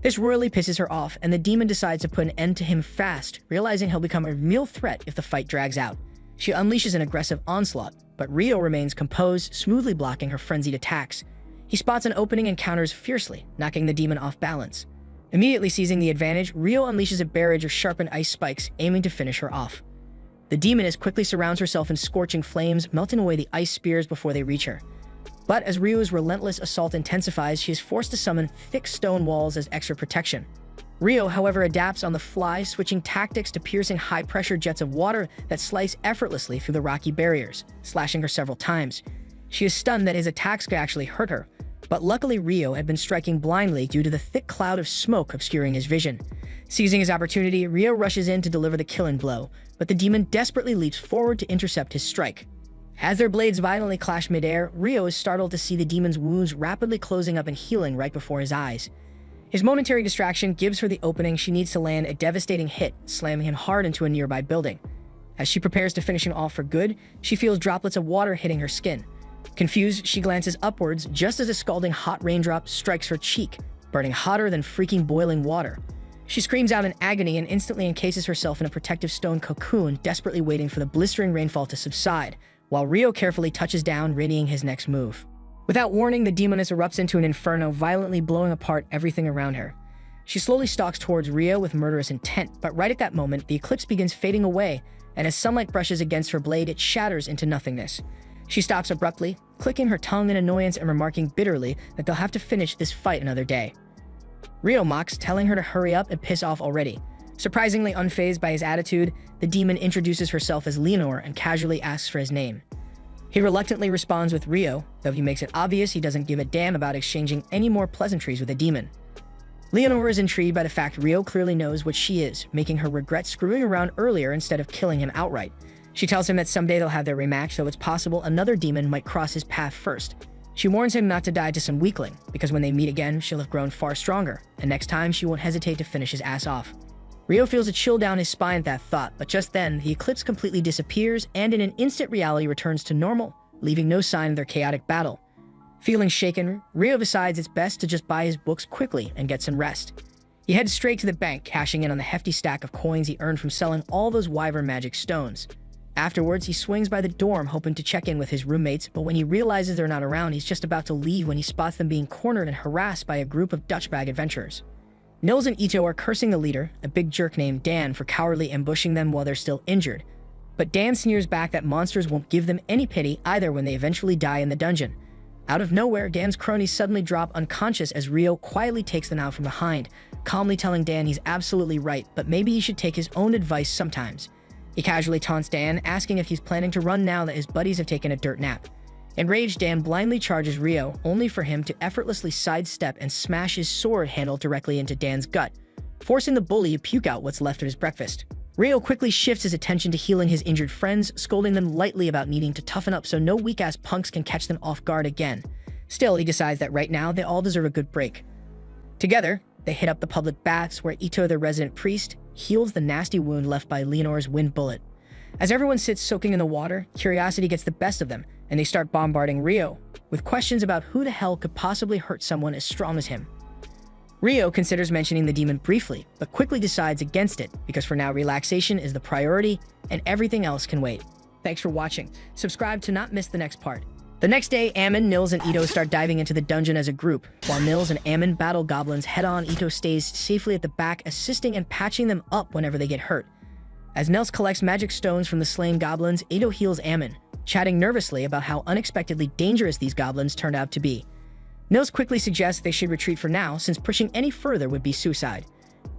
This royally pisses her off, and the demon decides to put an end to him fast, realizing he'll become a real threat if the fight drags out. She unleashes an aggressive onslaught, but Rio remains composed, smoothly blocking her frenzied attacks. He spots an opening and counters fiercely, knocking the demon off balance. Immediately seizing the advantage, Rio unleashes a barrage of sharpened ice spikes, aiming to finish her off. The demoness quickly surrounds herself in scorching flames, melting away the ice spears before they reach her. But as Rio's relentless assault intensifies, she is forced to summon thick stone walls as extra protection. Rio, however, adapts on the fly, switching tactics to piercing high-pressure jets of water that slice effortlessly through the rocky barriers, slashing her several times. She is stunned that his attacks could actually hurt her, but luckily Rio had been striking blindly due to the thick cloud of smoke obscuring his vision. Seizing his opportunity, Rio rushes in to deliver the killing blow, but the demon desperately leaps forward to intercept his strike. As their blades violently clash midair, Rio is startled to see the demon's wounds rapidly closing up and healing right before his eyes. His momentary distraction gives her the opening she needs to land a devastating hit, slamming him hard into a nearby building. As she prepares to finish him off for good, she feels droplets of water hitting her skin. Confused, she glances upwards just as a scalding hot raindrop strikes her cheek, burning hotter than freaking boiling water. She screams out in agony and instantly encases herself in a protective stone cocoon, desperately waiting for the blistering rainfall to subside, while Rio carefully touches down, readying his next move. Without warning, the demoness erupts into an inferno, violently blowing apart everything around her. She slowly stalks towards Rio with murderous intent, but right at that moment, the eclipse begins fading away, and as sunlight brushes against her blade, it shatters into nothingness. She stops abruptly, clicking her tongue in annoyance and remarking bitterly that they'll have to finish this fight another day. Rio mocks, telling her to hurry up and piss off already. Surprisingly unfazed by his attitude, the demon introduces herself as Leonor and casually asks for his name. He reluctantly responds with Rio, though he makes it obvious he doesn't give a damn about exchanging any more pleasantries with a demon. Leonor is intrigued by the fact Rio clearly knows what she is, making her regret screwing around earlier instead of killing him outright. She tells him that someday they'll have their rematch, though it's possible another demon might cross his path first. She warns him not to die to some weakling, because when they meet again, she'll have grown far stronger, and next time she won't hesitate to finish his ass off. Rio feels a chill down his spine at that thought, but just then, the eclipse completely disappears and in an instant reality returns to normal, leaving no sign of their chaotic battle. Feeling shaken, Rio decides it's best to just buy his books quickly and get some rest. He heads straight to the bank, cashing in on the hefty stack of coins he earned from selling all those wyvern magic stones. Afterwards, he swings by the dorm hoping to check in with his roommates, but when he realizes they're not around, he's just about to leave when he spots them being cornered and harassed by a group of Dutchbag adventurers. Nils and Ito are cursing the leader, a big jerk named Dan, for cowardly ambushing them while they're still injured. But Dan sneers back that monsters won't give them any pity either when they eventually die in the dungeon. Out of nowhere, Dan's cronies suddenly drop unconscious as Rio quietly takes them out from behind, calmly telling Dan he's absolutely right, but maybe he should take his own advice sometimes. He casually taunts Dan, asking if he's planning to run now that his buddies have taken a dirt nap. Enraged, Dan blindly charges Rio, only for him to effortlessly sidestep and smash his sword handle directly into Dan's gut, forcing the bully to puke out what's left of his breakfast. Rio quickly shifts his attention to healing his injured friends, scolding them lightly about needing to toughen up so no weak-ass punks can catch them off guard again. Still, he decides that right now they all deserve a good break. Together, they hit up the public baths where Ito, the resident priest, heals the nasty wound left by Leonor's wind bullet. As everyone sits soaking in the water, curiosity gets the best of them, and they start bombarding Rio with questions about who the hell could possibly hurt someone as strong as him. Rio considers mentioning the demon briefly, but quickly decides against it because for now relaxation is the priority and everything else can wait. Thanks for watching. Subscribe to not miss the next part. The next day, Ammon, Nils, and Ito start diving into the dungeon as a group. While Nils and Ammon battle goblins head-on, Ito stays safely at the back, assisting and patching them up whenever they get hurt. As Nils collects magic stones from the slain goblins, Ito heals Ammon, chatting nervously about how unexpectedly dangerous these goblins turned out to be. Nils quickly suggests they should retreat for now, since pushing any further would be suicide.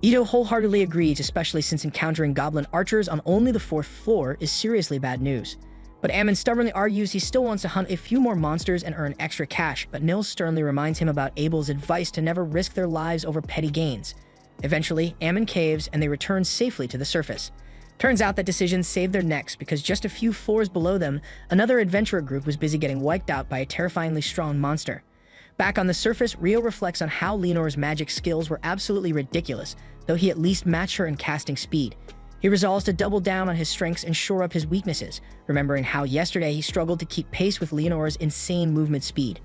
Ito wholeheartedly agrees, especially since encountering goblin archers on only the 4th floor is seriously bad news. But Ammon stubbornly argues he still wants to hunt a few more monsters and earn extra cash, but Nils sternly reminds him about Abel's advice to never risk their lives over petty gains. Eventually, Ammon caves and they return safely to the surface. Turns out that decisions saved their necks because just a few floors below them, another adventurer group was busy getting wiped out by a terrifyingly strong monster. Back on the surface, Rio reflects on how Leonor's magic skills were absolutely ridiculous, though he at least matched her in casting speed. He resolves to double down on his strengths and shore up his weaknesses, remembering how yesterday he struggled to keep pace with Leonor's insane movement speed.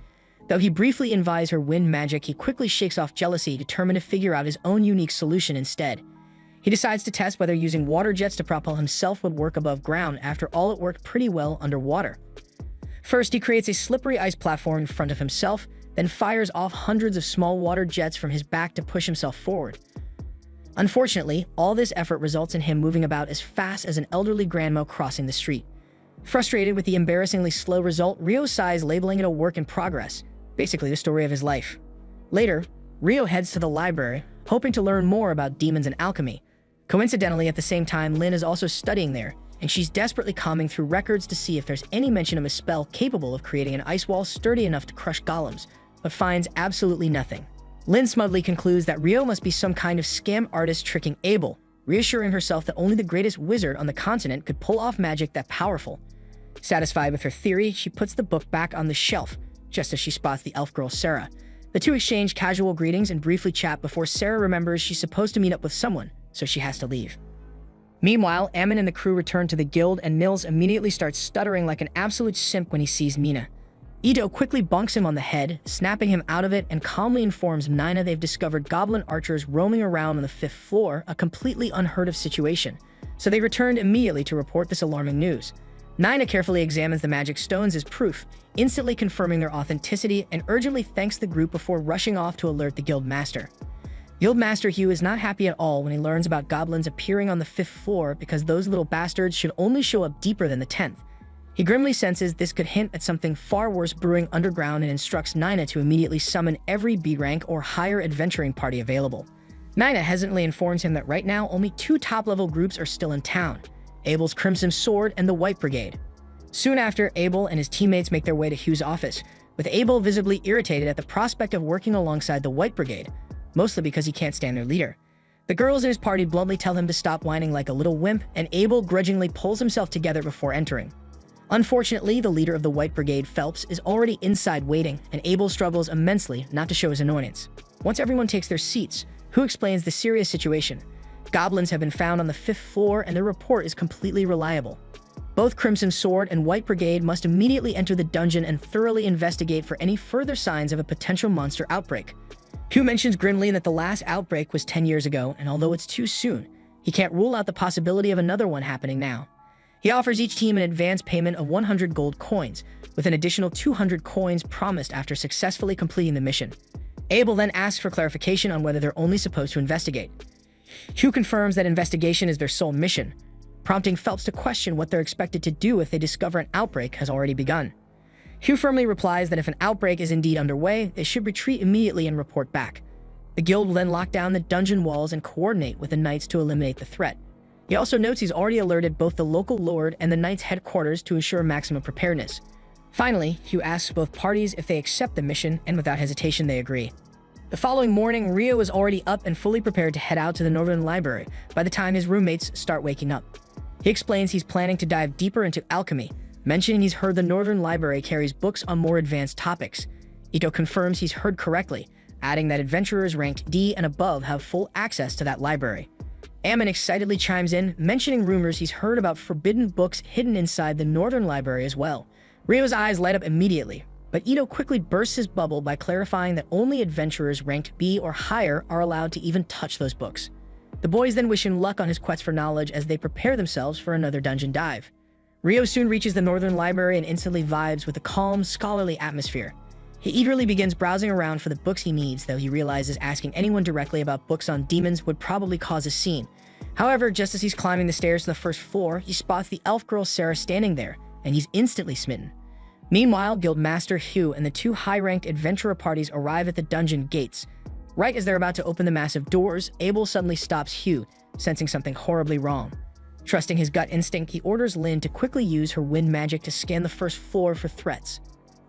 Though he briefly envies her wind magic, he quickly shakes off jealousy, determined to figure out his own unique solution instead. He decides to test whether using water jets to propel himself would work above ground. After all, it worked pretty well underwater. First, he creates a slippery ice platform in front of himself, then fires off hundreds of small water jets from his back to push himself forward. Unfortunately, all this effort results in him moving about as fast as an elderly grandma crossing the street. Frustrated with the embarrassingly slow result, Rio sighs, labeling it a work in progress, basically the story of his life. Later, Rio heads to the library, hoping to learn more about demons and alchemy. Coincidentally, at the same time, Lynn is also studying there, and she's desperately combing through records to see if there's any mention of a spell capable of creating an ice wall sturdy enough to crush golems, but finds absolutely nothing. Lynn smugly concludes that Rio must be some kind of scam artist tricking Abel, reassuring herself that only the greatest wizard on the continent could pull off magic that powerful. Satisfied with her theory, she puts the book back on the shelf, just as she spots the elf girl Sarah. The two exchange casual greetings and briefly chat before Sarah remembers she's supposed to meet up with someone, so she has to leave. Meanwhile, Ammon and the crew return to the guild, and Nils immediately starts stuttering like an absolute simp when he sees Mina. Ito quickly bonks him on the head, snapping him out of it, and calmly informs Nina they've discovered goblin archers roaming around on the 5th floor, a completely unheard of situation. So they returned immediately to report this alarming news. Nina carefully examines the magic stones as proof, instantly confirming their authenticity, and urgently thanks the group before rushing off to alert the guild master. Guild Master Hugh is not happy at all when he learns about goblins appearing on the 5th floor because those little bastards should only show up deeper than the 10th. He grimly senses this could hint at something far worse brewing underground and instructs Nina to immediately summon every B rank or higher adventuring party available. Nina hesitantly informs him that right now only 2 top-level groups are still in town, Abel's Crimson Sword and the White Brigade. Soon after, Abel and his teammates make their way to Hugh's office, with Abel visibly irritated at the prospect of working alongside the White Brigade, mostly because he can't stand their leader. The girls in his party bluntly tell him to stop whining like a little wimp, and Abel grudgingly pulls himself together before entering. Unfortunately, the leader of the White Brigade, Phelps, is already inside waiting, and Abel struggles immensely not to show his annoyance. Once everyone takes their seats, Hugh explains the serious situation. Goblins have been found on the 5th floor, and their report is completely reliable. Both Crimson Sword and White Brigade must immediately enter the dungeon and thoroughly investigate for any further signs of a potential monster outbreak. Hugh mentions grimly that the last outbreak was 10 years ago, and although it's too soon, he can't rule out the possibility of another one happening now. He offers each team an advance payment of 100 gold coins, with an additional 200 coins promised after successfully completing the mission. Abel then asks for clarification on whether they're only supposed to investigate. Hugh confirms that investigation is their sole mission, prompting Phelps to question what they're expected to do if they discover an outbreak has already begun. Hugh firmly replies that if an outbreak is indeed underway, they should retreat immediately and report back. The guild will then lock down the dungeon walls and coordinate with the knights to eliminate the threat. He also notes he's already alerted both the local lord and the knights' headquarters to ensure maximum preparedness. Finally, Hugh asks both parties if they accept the mission, and without hesitation they agree. The following morning, Rio is already up and fully prepared to head out to the Northern Library by the time his roommates start waking up. He explains he's planning to dive deeper into alchemy, mentioning he's heard the Northern Library carries books on more advanced topics. Ito confirms he's heard correctly, adding that adventurers ranked D and above have full access to that library. Ammon excitedly chimes in, mentioning rumors he's heard about forbidden books hidden inside the Northern Library as well. Rio's eyes light up immediately, but Ito quickly bursts his bubble by clarifying that only adventurers ranked B or higher are allowed to even touch those books. The boys then wish him luck on his quest for knowledge as they prepare themselves for another dungeon dive. Rio soon reaches the Northern Library and instantly vibes with the calm, scholarly atmosphere. He eagerly begins browsing around for the books he needs, though he realizes asking anyone directly about books on demons would probably cause a scene. However, just as he's climbing the stairs to the 1st floor, he spots the elf girl Sarah standing there, and he's instantly smitten. Meanwhile, Guild Master Hugh and the 2 high-ranked adventurer parties arrive at the dungeon gates. Right as they're about to open the massive doors, Abel suddenly stops Hugh, sensing something horribly wrong. Trusting his gut instinct, he orders Lynn to quickly use her wind magic to scan the 1st floor for threats.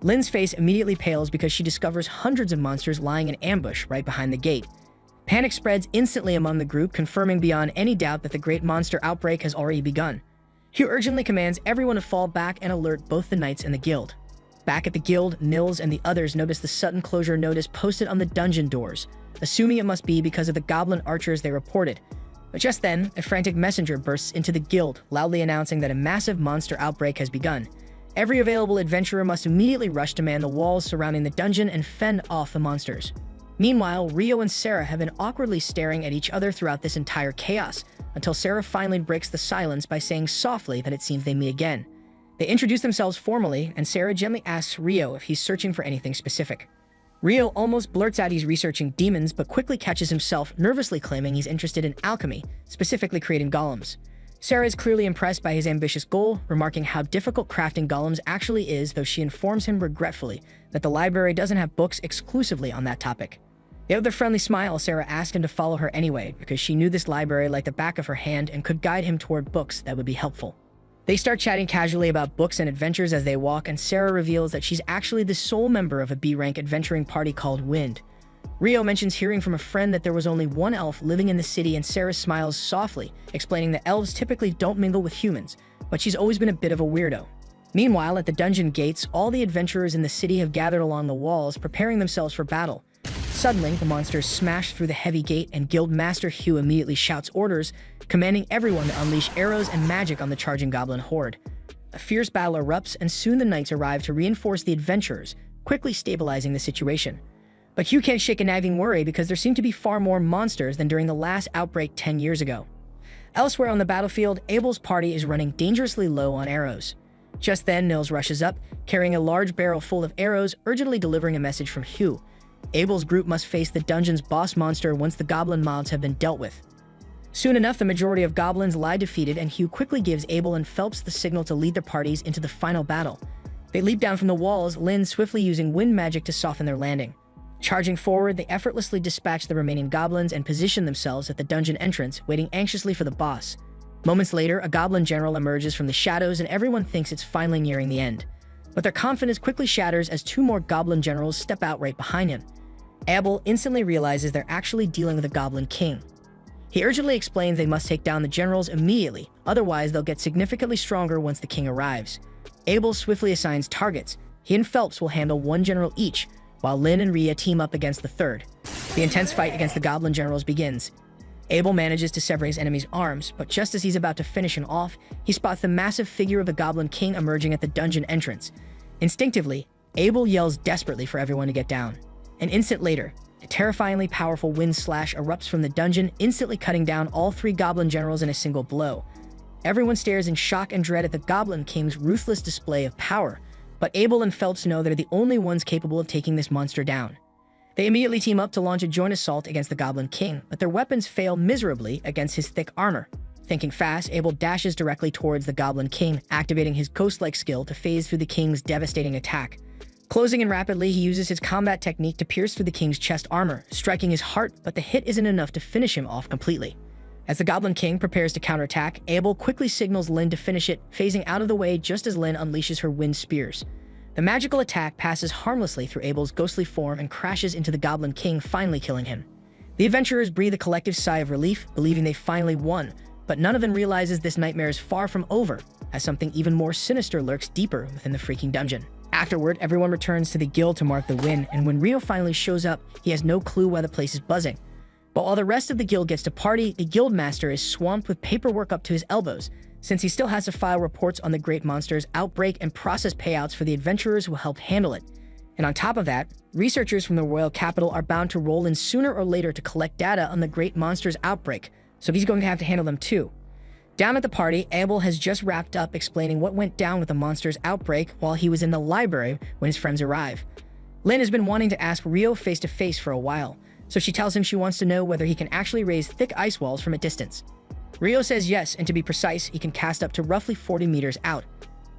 Lynn's face immediately pales because she discovers hundreds of monsters lying in ambush right behind the gate. Panic spreads instantly among the group, confirming beyond any doubt that the great monster outbreak has already begun. Hugh urgently commands everyone to fall back and alert both the knights and the guild. Back at the guild, Nils and the others notice the sudden closure notice posted on the dungeon doors, assuming it must be because of the goblin archers they reported. But just then, a frantic messenger bursts into the guild, loudly announcing that a massive monster outbreak has begun. Every available adventurer must immediately rush to man the walls surrounding the dungeon and fend off the monsters. Meanwhile, Rio and Sarah have been awkwardly staring at each other throughout this entire chaos, until Sarah finally breaks the silence by saying softly that it seems they meet again. They introduce themselves formally, and Sarah gently asks Rio if he's searching for anything specific. Rio almost blurts out he's researching demons, but quickly catches himself, nervously claiming he's interested in alchemy, specifically creating golems. Sarah is clearly impressed by his ambitious goal, remarking how difficult crafting golems actually is, though she informs him regretfully that the library doesn't have books exclusively on that topic. Yet with a friendly smile, Sarah asked him to follow her anyway, because she knew this library like the back of her hand and could guide him toward books that would be helpful. They start chatting casually about books and adventures as they walk, and Sarah reveals that she's actually the sole member of a B-rank adventuring party called Wind. Rio mentions hearing from a friend that there was only one elf living in the city, and Sarah smiles softly, explaining that elves typically don't mingle with humans, but she's always been a bit of a weirdo. Meanwhile, at the dungeon gates, all the adventurers in the city have gathered along the walls, preparing themselves for battle. Suddenly, the monsters smash through the heavy gate, and Guild Master Hugh immediately shouts orders, commanding everyone to unleash arrows and magic on the charging goblin horde. A fierce battle erupts, and soon the knights arrive to reinforce the adventurers, quickly stabilizing the situation. But Hugh can't shake a nagging worry because there seem to be far more monsters than during the last outbreak 10 years ago. Elsewhere on the battlefield, Abel's party is running dangerously low on arrows. Just then, Nils rushes up, carrying a large barrel full of arrows, urgently delivering a message from Hugh. Abel's group must face the dungeon's boss monster once the goblin mobs have been dealt with. Soon enough, the majority of goblins lie defeated, and Hugh quickly gives Abel and Phelps the signal to lead their parties into the final battle. They leap down from the walls, Lynn swiftly using wind magic to soften their landing. Charging forward, they effortlessly dispatch the remaining goblins and position themselves at the dungeon entrance, waiting anxiously for the boss. Moments later, a goblin general emerges from the shadows, and everyone thinks it's finally nearing the end. But their confidence quickly shatters as two more goblin generals step out right behind him. Abel instantly realizes they're actually dealing with a goblin king. He urgently explains they must take down the generals immediately, otherwise they'll get significantly stronger once the king arrives. Abel swiftly assigns targets. He and Phelps will handle one general each, while Lynn and Rhea team up against the third. The intense fight against the goblin generals begins. Abel manages to sever his enemy's arms, but just as he's about to finish him off, he spots the massive figure of the goblin king emerging at the dungeon entrance. Instinctively, Abel yells desperately for everyone to get down. An instant later, a terrifyingly powerful wind slash erupts from the dungeon, instantly cutting down all three goblin generals in a single blow. Everyone stares in shock and dread at the goblin king's ruthless display of power, but Abel and Phelps know they're the only ones capable of taking this monster down. They immediately team up to launch a joint assault against the goblin king, but their weapons fail miserably against his thick armor. Thinking fast, Abel dashes directly towards the goblin king, activating his ghost-like skill to phase through the king's devastating attack. Closing in rapidly, he uses his combat technique to pierce through the king's chest armor, striking his heart, but the hit isn't enough to finish him off completely. As the goblin king prepares to counterattack, Abel quickly signals Lynn to finish it, phasing out of the way just as Lynn unleashes her wind spears. The magical attack passes harmlessly through Abel's ghostly form and crashes into the goblin king, finally killing him. The adventurers breathe a collective sigh of relief, believing they finally won, but none of them realizes this nightmare is far from over, as something even more sinister lurks deeper within the freaking dungeon. Afterward, everyone returns to the guild to mark the win, and when Rio finally shows up, he has no clue why the place is buzzing. But while the rest of the guild gets to party, the guild master is swamped with paperwork up to his elbows, since he still has to file reports on the great monster's outbreak and process payouts for the adventurers who helped handle it. And on top of that, researchers from the royal capital are bound to roll in sooner or later to collect data on the great monster's outbreak, so he's going to have to handle them too. Down at the party, Abel has just wrapped up explaining what went down with the monster's outbreak while he was in the library when his friends arrive. Lynn has been wanting to ask Rio face-to-face for a while, so she tells him she wants to know whether he can actually raise thick ice walls from a distance. Rio says yes, and to be precise, he can cast up to roughly 40 meters out.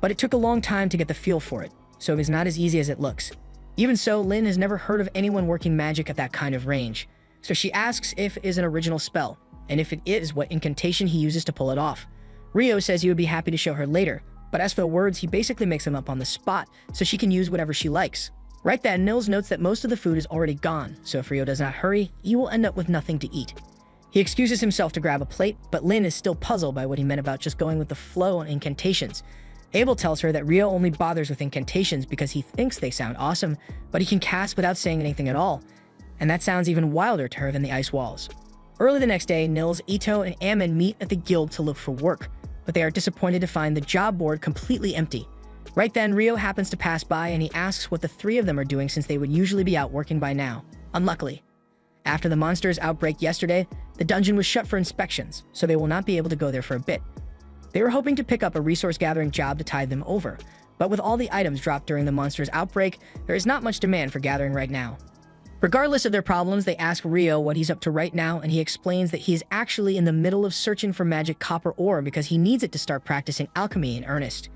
But it took a long time to get the feel for it, so it's not as easy as it looks. Even so, Lynn has never heard of anyone working magic at that kind of range, so she asks if it is an original spell, and if it is, what incantation he uses to pull it off. Rio says he would be happy to show her later, but as for the words, he basically makes them up on the spot, so she can use whatever she likes. Right then, Nils notes that most of the food is already gone, so if Rio does not hurry, he will end up with nothing to eat. He excuses himself to grab a plate, but Lynn is still puzzled by what he meant about just going with the flow on incantations. Abel tells her that Rio only bothers with incantations because he thinks they sound awesome, but he can cast without saying anything at all, and that sounds even wilder to her than the ice walls. Early the next day, Nils, Ito, and Ammon meet at the guild to look for work, but they are disappointed to find the job board completely empty. Right then, Rio happens to pass by and he asks what the three of them are doing since they would usually be out working by now. Unluckily, after the monster's outbreak yesterday, the dungeon was shut for inspections, so they will not be able to go there for a bit. They were hoping to pick up a resource-gathering job to tide them over, but with all the items dropped during the monster's outbreak, there is not much demand for gathering right now. Regardless of their problems, they ask Rio what he's up to right now, and he explains that he is actually in the middle of searching for magic copper ore because he needs it to start practicing alchemy in earnest.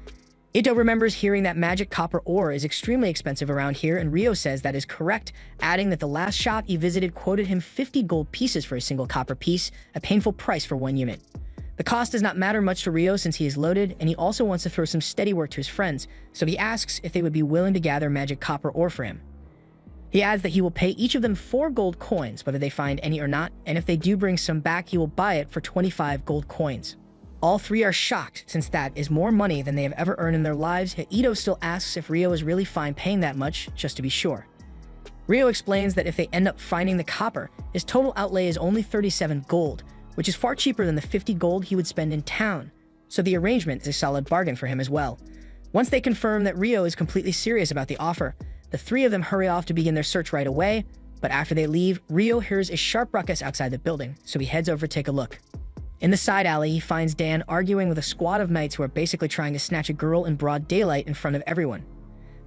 Ito remembers hearing that magic copper ore is extremely expensive around here, and Rio says that is correct, adding that the last shop he visited quoted him 50 gold pieces for a single copper piece, a painful price for one unit. The cost does not matter much to Rio since he is loaded, and he also wants to throw some steady work to his friends, so he asks if they would be willing to gather magic copper ore for him. He adds that he will pay each of them 4 gold coins, whether they find any or not, and if they do bring some back, he will buy it for 25 gold coins. All three are shocked, since that is more money than they have ever earned in their lives, yet Ito still asks if Rio is really fine paying that much, just to be sure. Rio explains that if they end up finding the copper, his total outlay is only 37 gold, which is far cheaper than the 50 gold he would spend in town, so the arrangement is a solid bargain for him as well. Once they confirm that Rio is completely serious about the offer, the three of them hurry off to begin their search right away, but after they leave, Rio hears a sharp ruckus outside the building, so he heads over to take a look. In the side alley, he finds Dan arguing with a squad of knights who are basically trying to snatch a girl in broad daylight in front of everyone.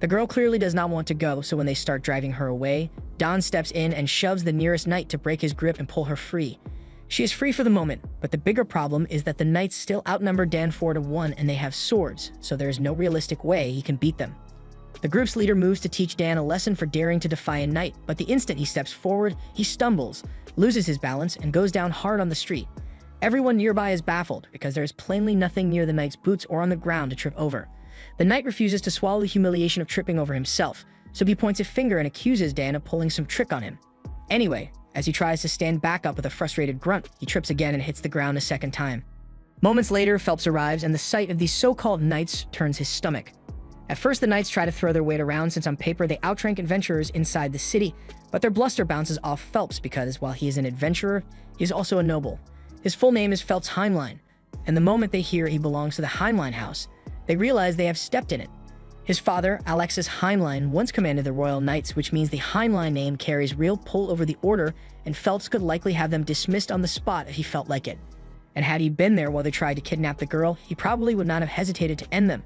The girl clearly does not want to go, so when they start driving her away, Don steps in and shoves the nearest knight to break his grip and pull her free. She is free for the moment, but the bigger problem is that the knights still outnumber Dan 4-1 and they have swords, so there is no realistic way he can beat them. The group's leader moves to teach Dan a lesson for daring to defy a knight, but the instant he steps forward, he stumbles, loses his balance, and goes down hard on the street. Everyone nearby is baffled because there is plainly nothing near the knight's boots or on the ground to trip over. The knight refuses to swallow the humiliation of tripping over himself, so he points a finger and accuses Dan of pulling some trick on him. Anyway, as he tries to stand back up with a frustrated grunt, he trips again and hits the ground a second time. Moments later, Phelps arrives, and the sight of these so-called knights turns his stomach. At first, the knights try to throw their weight around since on paper they outrank adventurers inside the city, but their bluster bounces off Phelps because, while he is an adventurer, he is also a noble. His full name is Phelps Heimline, and the moment they hear he belongs to the Heimline house, they realize they have stepped in it. His father, Alexis Heimline, once commanded the Royal Knights, which means the Heimline name carries real pull over the order, and Phelps could likely have them dismissed on the spot if he felt like it. And had he been there while they tried to kidnap the girl, he probably would not have hesitated to end them.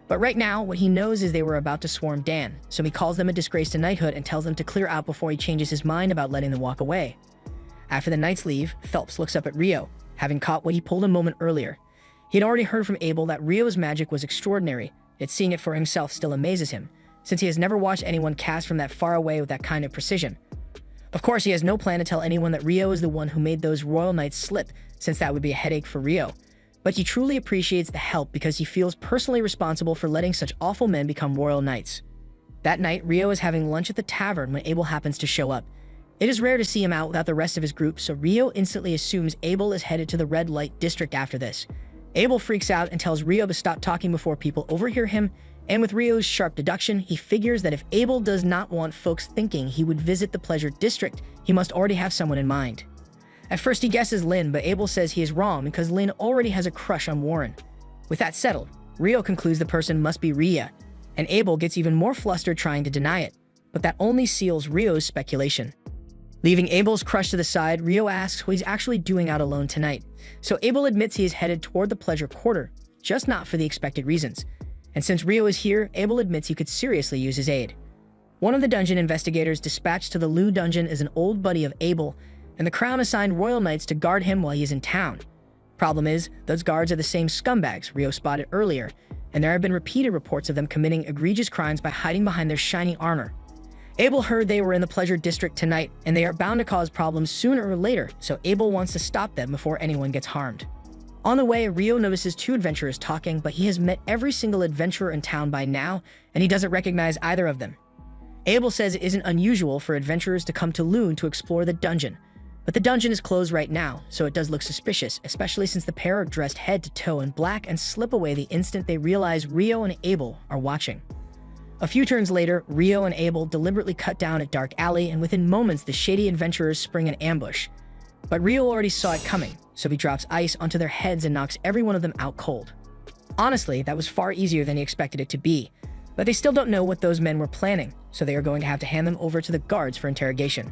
But right now, what he knows is they were about to swarm Dan, so he calls them a disgrace to knighthood and tells them to clear out before he changes his mind about letting them walk away. After the knights leave, Phelps looks up at Rio, having caught what he pulled a moment earlier. He had already heard from Abel that Rio's magic was extraordinary, yet seeing it for himself still amazes him, since he has never watched anyone cast from that far away with that kind of precision. Of course, he has no plan to tell anyone that Rio is the one who made those Royal Knights slip, since that would be a headache for Rio. But he truly appreciates the help because he feels personally responsible for letting such awful men become Royal Knights. That night, Rio is having lunch at the tavern when Abel happens to show up. It is rare to see him out without the rest of his group, so Rio instantly assumes Abel is headed to the red light district after this. Abel freaks out and tells Rio to stop talking before people overhear him, and with Rio's sharp deduction, he figures that if Abel does not want folks thinking he would visit the pleasure district, he must already have someone in mind. At first he guesses Lynn, but Abel says he is wrong because Lynn already has a crush on Warren. With that settled, Rio concludes the person must be Ria, and Abel gets even more flustered trying to deny it, but that only seals Rio's speculation. Leaving Abel's crush to the side, Rio asks what he's actually doing out alone tonight, so Abel admits he is headed toward the pleasure quarter, just not for the expected reasons. And since Rio is here, Abel admits he could seriously use his aid. One of the dungeon investigators dispatched to the Loo dungeon is an old buddy of Abel, and the Crown assigned Royal Knights to guard him while he is in town. Problem is, those guards are the same scumbags Rio spotted earlier, and there have been repeated reports of them committing egregious crimes by hiding behind their shiny armor. Abel heard they were in the pleasure district tonight, and they are bound to cause problems sooner or later, so Abel wants to stop them before anyone gets harmed. On the way, Rio notices two adventurers talking, but he has met every single adventurer in town by now, and he doesn't recognize either of them. Abel says it isn't unusual for adventurers to come to Loon to explore the dungeon, but the dungeon is closed right now, so it does look suspicious, especially since the pair are dressed head to toe in black and slip away the instant they realize Rio and Abel are watching. A few turns later, Rio and Abel deliberately cut down a dark alley, and within moments the shady adventurers spring an ambush. But Rio already saw it coming, so he drops ice onto their heads and knocks every one of them out cold. Honestly, that was far easier than he expected it to be, but they still don't know what those men were planning, so they are going to have to hand them over to the guards for interrogation.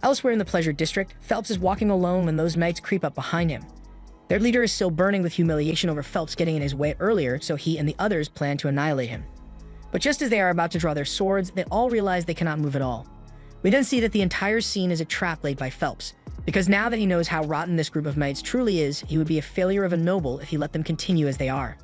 Elsewhere in the pleasure district, Phelps is walking alone when those knights creep up behind him. Their leader is still burning with humiliation over Phelps getting in his way earlier, so he and the others plan to annihilate him. But just as they are about to draw their swords, they all realize they cannot move at all. We then see that the entire scene is a trap laid by Phelps, because now that he knows how rotten this group of knights truly is, he would be a failure of a noble if he let them continue as they are.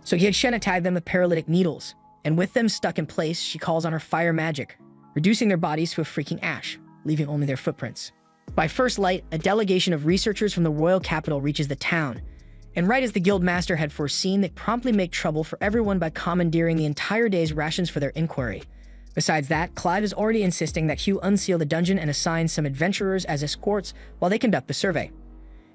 So he had Shenna tag them with paralytic needles, and with them stuck in place, she calls on her fire magic, reducing their bodies to a freaking ash, leaving only their footprints. By first light, a delegation of researchers from the royal capital reaches the town, and right as the guild master had foreseen, they promptly make trouble for everyone by commandeering the entire day's rations for their inquiry. Besides that, Clive is already insisting that Hugh unseal the dungeon and assign some adventurers as escorts while they conduct the survey.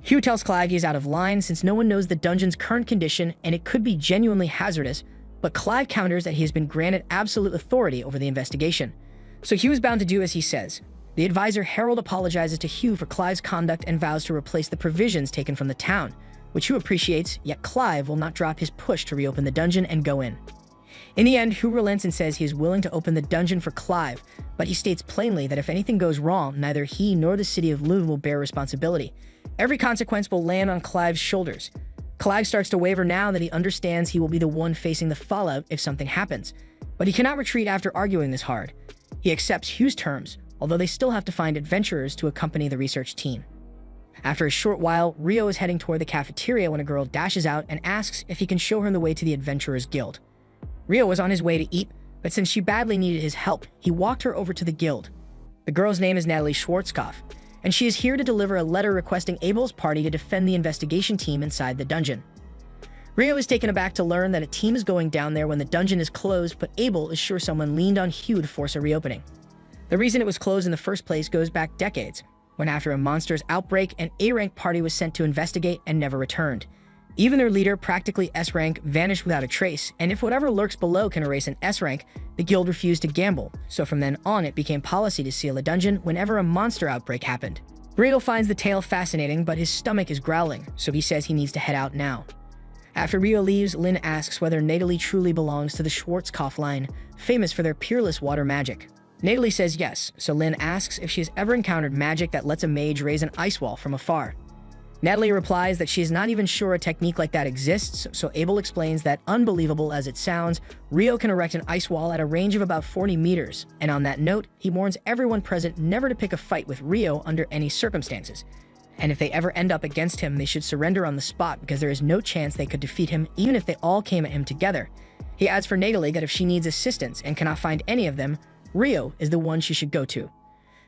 Hugh tells Clive he is out of line since no one knows the dungeon's current condition and it could be genuinely hazardous, but Clive counters that he has been granted absolute authority over the investigation. So Hugh is bound to do as he says. The advisor Harold apologizes to Hugh for Clive's conduct and vows to replace the provisions taken from the town, which Hugh appreciates, yet Clive will not drop his push to reopen the dungeon and go in. In the end, Hugh relents and says he is willing to open the dungeon for Clive, but he states plainly that if anything goes wrong, neither he nor the city of Loon will bear responsibility. Every consequence will land on Clive's shoulders. Clive starts to waver now that he understands he will be the one facing the fallout if something happens, but he cannot retreat after arguing this hard. He accepts Hugh's terms, although they still have to find adventurers to accompany the research team. After a short while, Rio is heading toward the cafeteria when a girl dashes out and asks if he can show her the way to the Adventurers Guild. Rio was on his way to eat, but since she badly needed his help, he walked her over to the guild. The girl's name is Natalie Schwarzkopf, and she is here to deliver a letter requesting Abel's party to defend the investigation team inside the dungeon. Rio is taken aback to learn that a team is going down there when the dungeon is closed, but Abel is sure someone leaned on Hugh to force a reopening. The reason it was closed in the first place goes back decades, when after a monster's outbreak, an A-rank party was sent to investigate and never returned. Even their leader, practically S-rank, vanished without a trace, and if whatever lurks below can erase an S-rank, the guild refused to gamble, so from then on it became policy to seal a dungeon whenever a monster outbreak happened. Riedel finds the tale fascinating, but his stomach is growling, so he says he needs to head out now. After Rio leaves, Lynn asks whether Natalie truly belongs to the Schwarzkopf line, famous for their peerless water magic. Natalie says yes, so Lynn asks if she has ever encountered magic that lets a mage raise an ice wall from afar. Natalie replies that she is not even sure a technique like that exists, so Abel explains that, unbelievable as it sounds, Rio can erect an ice wall at a range of about 40 meters, and on that note, he warns everyone present never to pick a fight with Rio under any circumstances. And if they ever end up against him, they should surrender on the spot because there is no chance they could defeat him even if they all came at him together. He adds for Natalie that if she needs assistance and cannot find any of them, Rio is the one she should go to.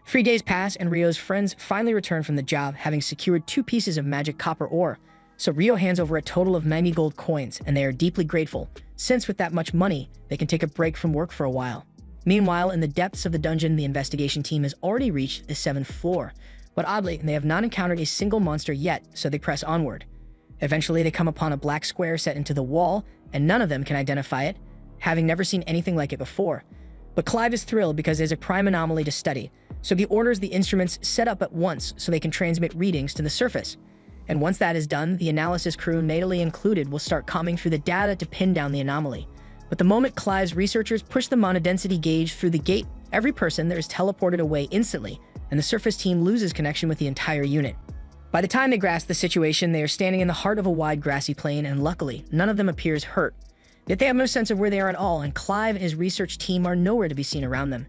3 days pass and Rio's friends finally return from the job, having secured 2 pieces of magic copper ore. So Rio hands over a total of 90 gold coins, and they are deeply grateful, since with that much money, they can take a break from work for a while. Meanwhile, in the depths of the dungeon, the investigation team has already reached the 7th floor, but oddly, they have not encountered a single monster yet, so they press onward. Eventually, they come upon a black square set into the wall, and none of them can identify it, having never seen anything like it before. But Clive is thrilled because there's a prime anomaly to study, so he orders the instruments set up at once so they can transmit readings to the surface. And once that is done, the analysis crew, Natalie included, will start combing through the data to pin down the anomaly. But the moment Clive's researchers push the monodensity gauge through the gate, every person there is teleported away instantly, and the surface team loses connection with the entire unit. By the time they grasp the situation, they are standing in the heart of a wide grassy plain, and luckily, none of them appears hurt. Yet they have no sense of where they are at all, and Clive and his research team are nowhere to be seen around them.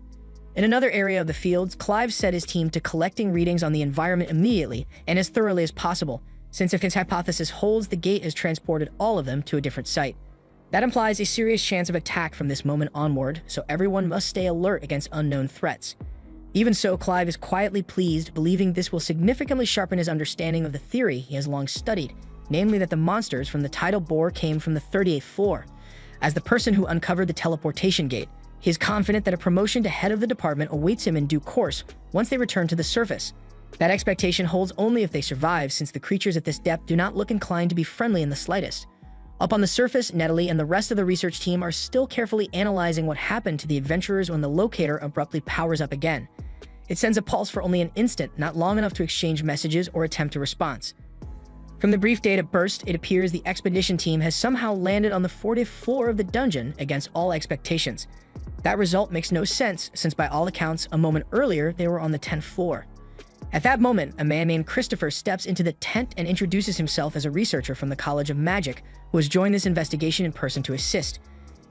In another area of the fields, Clive set his team to collecting readings on the environment immediately and as thoroughly as possible, since if his hypothesis holds, the gate has transported all of them to a different site. That implies a serious chance of attack from this moment onward, so everyone must stay alert against unknown threats. Even so, Clive is quietly pleased, believing this will significantly sharpen his understanding of the theory he has long studied, namely that the monsters from the tidal bore came from the 38th floor. As the person who uncovered the teleportation gate, he is confident that a promotion to head of the department awaits him in due course once they return to the surface. That expectation holds only if they survive, since the creatures at this depth do not look inclined to be friendly in the slightest. Up on the surface, Natalie and the rest of the research team are still carefully analyzing what happened to the adventurers when the locator abruptly powers up again. It sends a pulse for only an instant, not long enough to exchange messages or attempt a response. From the brief data burst, it appears the expedition team has somehow landed on the 40th floor of the dungeon against all expectations. That result makes no sense, since by all accounts, a moment earlier, they were on the 10th floor. At that moment, a man named Christopher steps into the tent and introduces himself as a researcher from the College of Magic, who has joined this investigation in person to assist.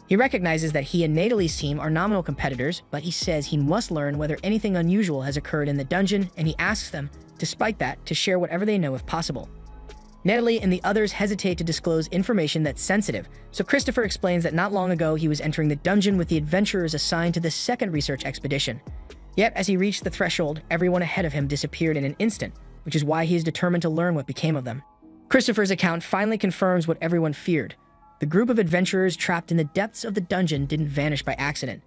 He recognizes that he and Natalie's team are nominal competitors, but he says he must learn whether anything unusual has occurred in the dungeon, and he asks them, despite that, to share whatever they know if possible. Natalie and the others hesitate to disclose information that's sensitive, so Christopher explains that not long ago he was entering the dungeon with the adventurers assigned to the second research expedition. Yet, as he reached the threshold, everyone ahead of him disappeared in an instant, which is why he is determined to learn what became of them. Christopher's account finally confirms what everyone feared. The group of adventurers trapped in the depths of the dungeon didn't vanish by accident.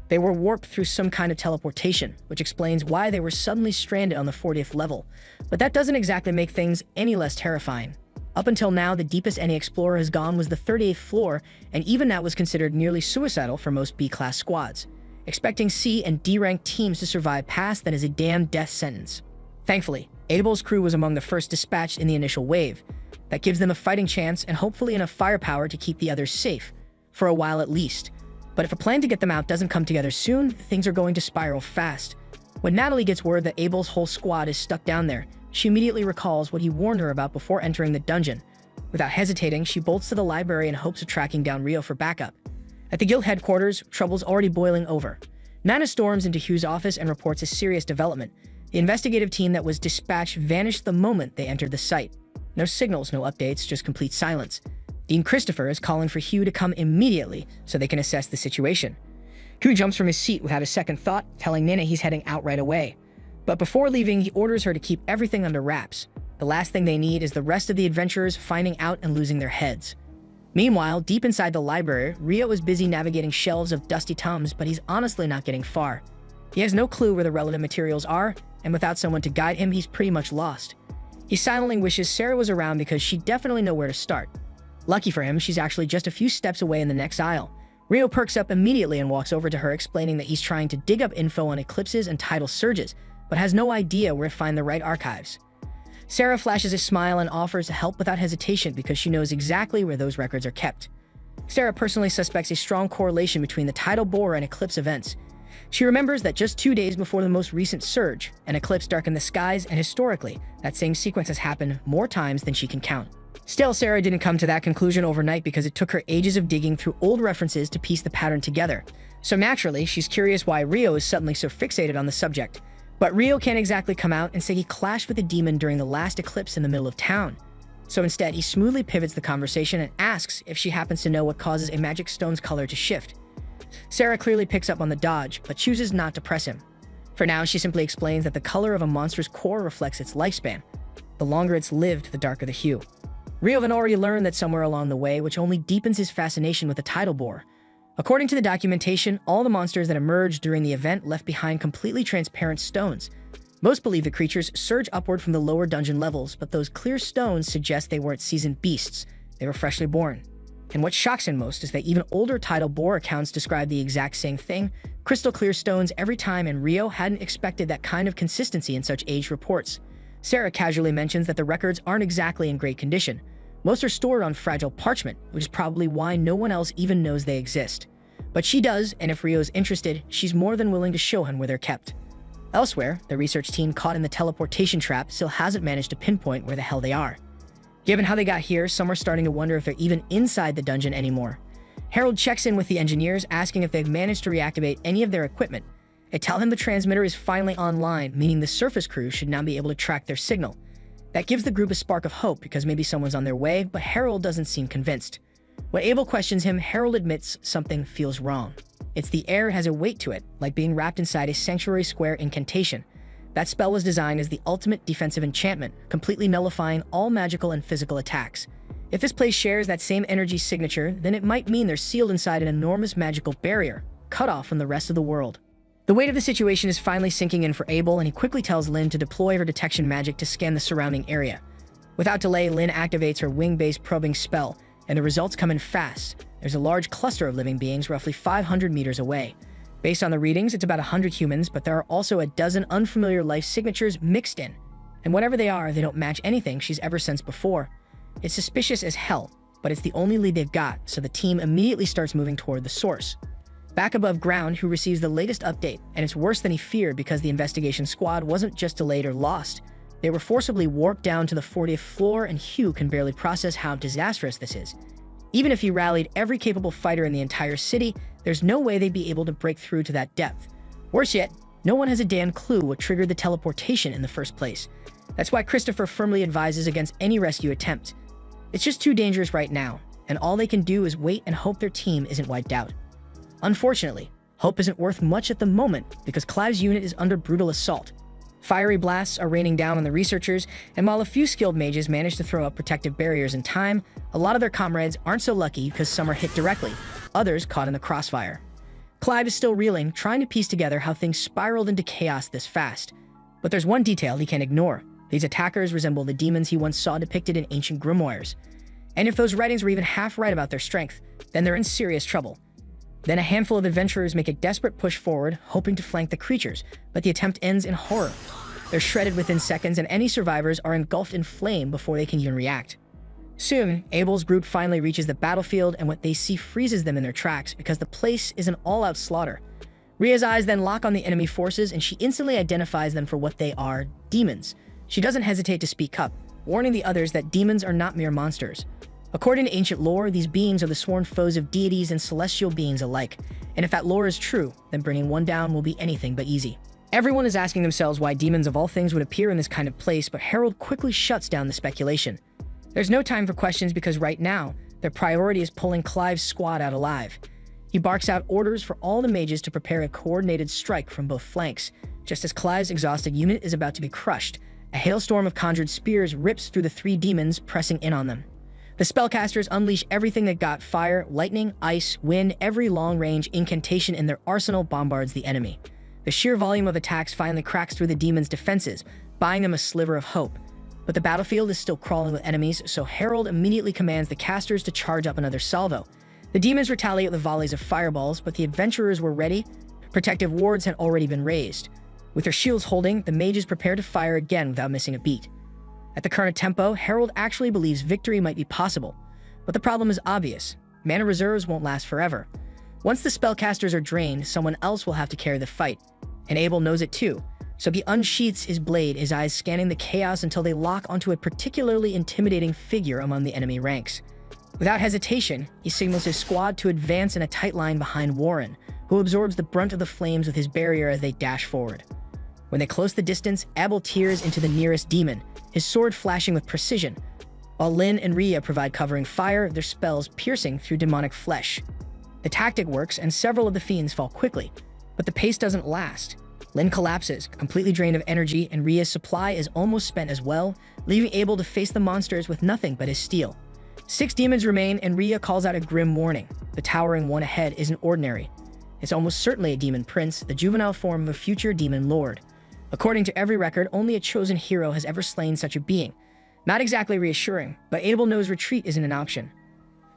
They were warped through some kind of teleportation, which explains why they were suddenly stranded on the 40th level. But that doesn't exactly make things any less terrifying. Up until now, the deepest any explorer has gone was the 38th floor, and even that was considered nearly suicidal for most B-class squads. expecting C and D rank teams to survive past that is a damn death sentence. Thankfully, Abel's crew was among the first dispatched in the initial wave. That gives them a fighting chance and hopefully enough firepower to keep the others safe, for a while at least. But if a plan to get them out doesn't come together soon, things are going to spiral fast. When Natalie gets word that Abel's whole squad is stuck down there, she immediately recalls what he warned her about before entering the dungeon. Without hesitating, she bolts to the library in hopes of tracking down Rio for backup. At the guild headquarters, trouble's already boiling over. Nana storms into Hugh's office and reports a serious development. The investigative team that was dispatched vanished the moment they entered the site. No signals, no updates, just complete silence. Dean Christopher is calling for Hugh to come immediately so they can assess the situation. Hugh jumps from his seat without a second thought, telling Nina he's heading out right away. But before leaving, he orders her to keep everything under wraps. The last thing they need is the rest of the adventurers finding out and losing their heads. Meanwhile, deep inside the library, Rio is busy navigating shelves of dusty tomes, but he's honestly not getting far. He has no clue where the relevant materials are, and without someone to guide him, he's pretty much lost. He silently wishes Sarah was around because she'd definitely know where to start. Lucky for him, she's actually just a few steps away in the next aisle. Rio perks up immediately and walks over to her, explaining that he's trying to dig up info on eclipses and tidal surges, but has no idea where to find the right archives. Sarah flashes a smile and offers help without hesitation because she knows exactly where those records are kept. Sarah personally suspects a strong correlation between the tidal bore and eclipse events. She remembers that just 2 days before the most recent surge, an eclipse darkened the skies, and historically, that same sequence has happened more times than she can count. Still, Sarah didn't come to that conclusion overnight because it took her ages of digging through old references to piece the pattern together. So naturally, she's curious why Rio is suddenly so fixated on the subject. But Rio can't exactly come out and say he clashed with a demon during the last eclipse in the middle of town. So instead, he smoothly pivots the conversation and asks if she happens to know what causes a magic stone's color to shift. Sarah clearly picks up on the dodge, but chooses not to press him. For now, she simply explains that the color of a monster's core reflects its lifespan. The longer it's lived, the darker the hue. Rio had already learned that somewhere along the way, which only deepens his fascination with the tidal bore. According to the documentation, all the monsters that emerged during the event left behind completely transparent stones. Most believe the creatures surge upward from the lower dungeon levels, but those clear stones suggest they weren't seasoned beasts. They were freshly born. And what shocks him most is that even older tidal bore accounts describe the exact same thing, crystal clear stones every time, and Rio hadn't expected that kind of consistency in such aged reports. Sarah casually mentions that the records aren't exactly in great condition. Most are stored on fragile parchment, which is probably why no one else even knows they exist. But she does, and if Rio's interested, she's more than willing to show him where they're kept. Elsewhere, the research team caught in the teleportation trap still hasn't managed to pinpoint where the hell they are. Given how they got here, some are starting to wonder if they're even inside the dungeon anymore. Harold checks in with the engineers, asking if they've managed to reactivate any of their equipment. They tell him the transmitter is finally online, meaning the surface crew should now be able to track their signal. That gives the group a spark of hope because maybe someone's on their way, but Harold doesn't seem convinced. When Abel questions him, Harold admits something feels wrong. It's the air has a weight to it, like being wrapped inside a sanctuary square incantation. That spell was designed as the ultimate defensive enchantment, completely nullifying all magical and physical attacks. If this place shares that same energy signature, then it might mean they're sealed inside an enormous magical barrier, cut off from the rest of the world. The weight of the situation is finally sinking in for Abel, and he quickly tells Lynn to deploy her detection magic to scan the surrounding area. Without delay, Lynn activates her wing-based probing spell, and the results come in fast. There's a large cluster of living beings roughly 500 meters away. Based on the readings, it's about 100 humans, but there are also a dozen unfamiliar life signatures mixed in. And whatever they are, they don't match anything she's ever sensed before. It's suspicious as hell, but it's the only lead they've got, so the team immediately starts moving toward the source. Back above ground, Hugh receives the latest update, and it's worse than he feared because the investigation squad wasn't just delayed or lost. They were forcibly warped down to the 40th floor, and Hugh can barely process how disastrous this is. Even if he rallied every capable fighter in the entire city, there's no way they'd be able to break through to that depth. Worse yet, no one has a damn clue what triggered the teleportation in the first place. That's why Christopher firmly advises against any rescue attempt. It's just too dangerous right now, and all they can do is wait and hope their team isn't wiped out. Unfortunately, hope isn't worth much at the moment because Clive's unit is under brutal assault. Fiery blasts are raining down on the researchers, and while a few skilled mages manage to throw up protective barriers in time, a lot of their comrades aren't so lucky because some are hit directly, others caught in the crossfire. Clive is still reeling, trying to piece together how things spiraled into chaos this fast. But there's one detail he can't ignore. These attackers resemble the demons he once saw depicted in ancient grimoires. And if those writings were even half right about their strength, then they're in serious trouble. Then a handful of adventurers make a desperate push forward, hoping to flank the creatures, but the attempt ends in horror. They're shredded within seconds, and any survivors are engulfed in flame before they can even react. Soon, Abel's group finally reaches the battlefield, and what they see freezes them in their tracks because the place is an all-out slaughter. Ria's eyes then lock on the enemy forces, and she instantly identifies them for what they are: demons. She doesn't hesitate to speak up, warning the others that demons are not mere monsters. According to ancient lore, these beings are the sworn foes of deities and celestial beings alike, and if that lore is true, then bringing one down will be anything but easy. Everyone is asking themselves why demons of all things would appear in this kind of place, but Harold quickly shuts down the speculation. There's no time for questions because right now, their priority is pulling Clive's squad out alive. He barks out orders for all the mages to prepare a coordinated strike from both flanks. Just as Clive's exhausted unit is about to be crushed, a hailstorm of conjured spears rips through the three demons, pressing in on them. The spellcasters unleash everything that got fire, lightning, ice, wind. Every long-range incantation in their arsenal bombards the enemy. The sheer volume of attacks finally cracks through the demons' defenses, buying them a sliver of hope. But the battlefield is still crawling with enemies, so Harold immediately commands the casters to charge up another salvo. The demons retaliate with volleys of fireballs, but the adventurers were ready. Protective wards had already been raised. With their shields holding, the mages prepare to fire again without missing a beat. At the current tempo, Harold actually believes victory might be possible. But the problem is obvious. Mana reserves won't last forever. Once the spellcasters are drained, someone else will have to carry the fight. And Abel knows it too. So he unsheaths his blade, his eyes scanning the chaos until they lock onto a particularly intimidating figure among the enemy ranks. Without hesitation, he signals his squad to advance in a tight line behind Warren, who absorbs the brunt of the flames with his barrier as they dash forward. When they close the distance, Abel tears into the nearest demon, his sword flashing with precision, while Lynn and Rhea provide covering fire, their spells piercing through demonic flesh. The tactic works, and several of the fiends fall quickly, but the pace doesn't last. Lynn collapses, completely drained of energy, and Rhea's supply is almost spent as well, leaving Abel to face the monsters with nothing but his steel. 6 demons remain, and Rhea calls out a grim warning. The towering one ahead isn't ordinary. It's almost certainly a demon prince, the juvenile form of a future demon lord. According to every record, only a chosen hero has ever slain such a being. Not exactly reassuring, but Abel knows retreat isn't an option.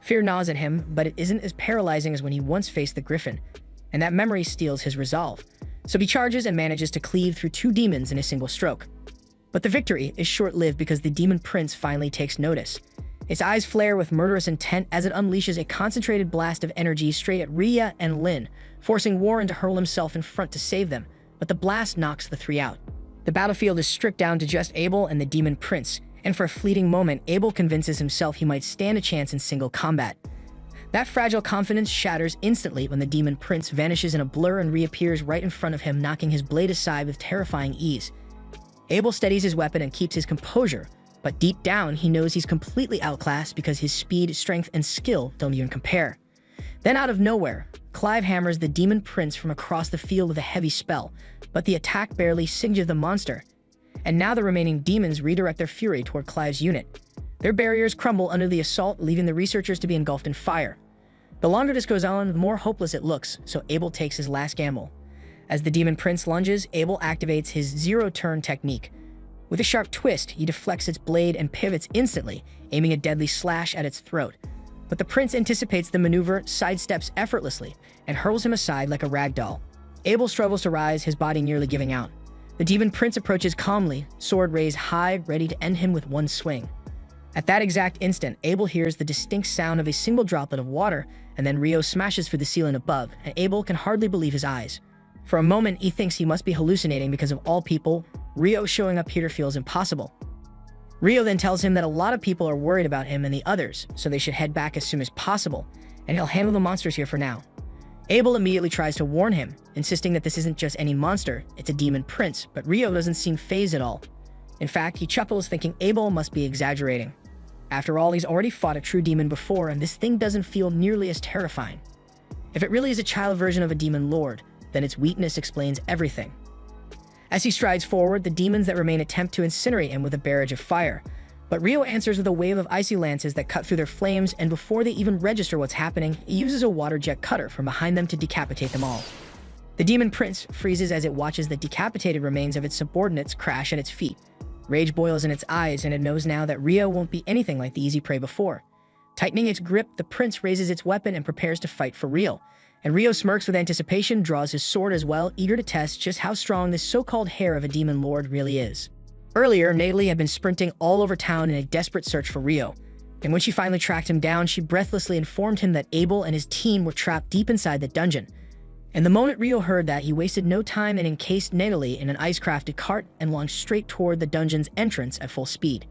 Fear gnaws at him, but it isn't as paralyzing as when he once faced the Griffin, and that memory steals his resolve. So he charges and manages to cleave through 2 demons in a single stroke. But the victory is short-lived because the demon prince finally takes notice. Its eyes flare with murderous intent as it unleashes a concentrated blast of energy straight at Rhea and Lynn, forcing Warren to hurl himself in front to save them. But the blast knocks the 3 out. The battlefield is stripped down to just Abel and the demon prince, and for a fleeting moment, Abel convinces himself he might stand a chance in single combat. That fragile confidence shatters instantly when the demon prince vanishes in a blur and reappears right in front of him, knocking his blade aside with terrifying ease. Abel steadies his weapon and keeps his composure, but deep down he knows he's completely outclassed because his speed, strength, and skill don't even compare. Then out of nowhere, Clive hammers the demon prince from across the field with a heavy spell, but the attack barely singes the monster. And now the remaining demons redirect their fury toward Clive's unit. Their barriers crumble under the assault, leaving the researchers to be engulfed in fire. The longer this goes on, the more hopeless it looks, so Abel takes his last gamble. As the demon prince lunges, Abel activates his zero-turn technique. With a sharp twist, he deflects its blade and pivots instantly, aiming a deadly slash at its throat. But the prince anticipates the maneuver, sidesteps effortlessly, and hurls him aside like a rag doll. Abel struggles to rise, his body nearly giving out. The demon prince approaches calmly, sword raised high, ready to end him with one swing. At that exact instant, Abel hears the distinct sound of a single droplet of water, and then Rio smashes through the ceiling above, and Abel can hardly believe his eyes. For a moment, he thinks he must be hallucinating because of all people, Rio showing up here feels impossible. Rio then tells him that a lot of people are worried about him and the others, so they should head back as soon as possible, and he'll handle the monsters here for now. Abel immediately tries to warn him, insisting that this isn't just any monster, it's a demon prince, but Rio doesn't seem fazed at all. In fact, he chuckles thinking Abel must be exaggerating. After all, he's already fought a true demon before, and this thing doesn't feel nearly as terrifying. If it really is a child version of a demon lord, then its weakness explains everything. As he strides forward, the demons that remain attempt to incinerate him with a barrage of fire. But Rio answers with a wave of icy lances that cut through their flames, and before they even register what's happening, he uses a water jet cutter from behind them to decapitate them all. The demon prince freezes as it watches the decapitated remains of its subordinates crash at its feet. Rage boils in its eyes, and it knows now that Rio won't be anything like the easy prey before. Tightening its grip, the prince raises its weapon and prepares to fight for real. And Rio smirks with anticipation, draws his sword as well, eager to test just how strong this so-called heir of a demon lord really is. Earlier, Natalie had been sprinting all over town in a desperate search for Rio. And when she finally tracked him down, she breathlessly informed him that Abel and his team were trapped deep inside the dungeon. And the moment Rio heard that, he wasted no time and encased Natalie in an ice-crafted cart and launched straight toward the dungeon's entrance at full speed.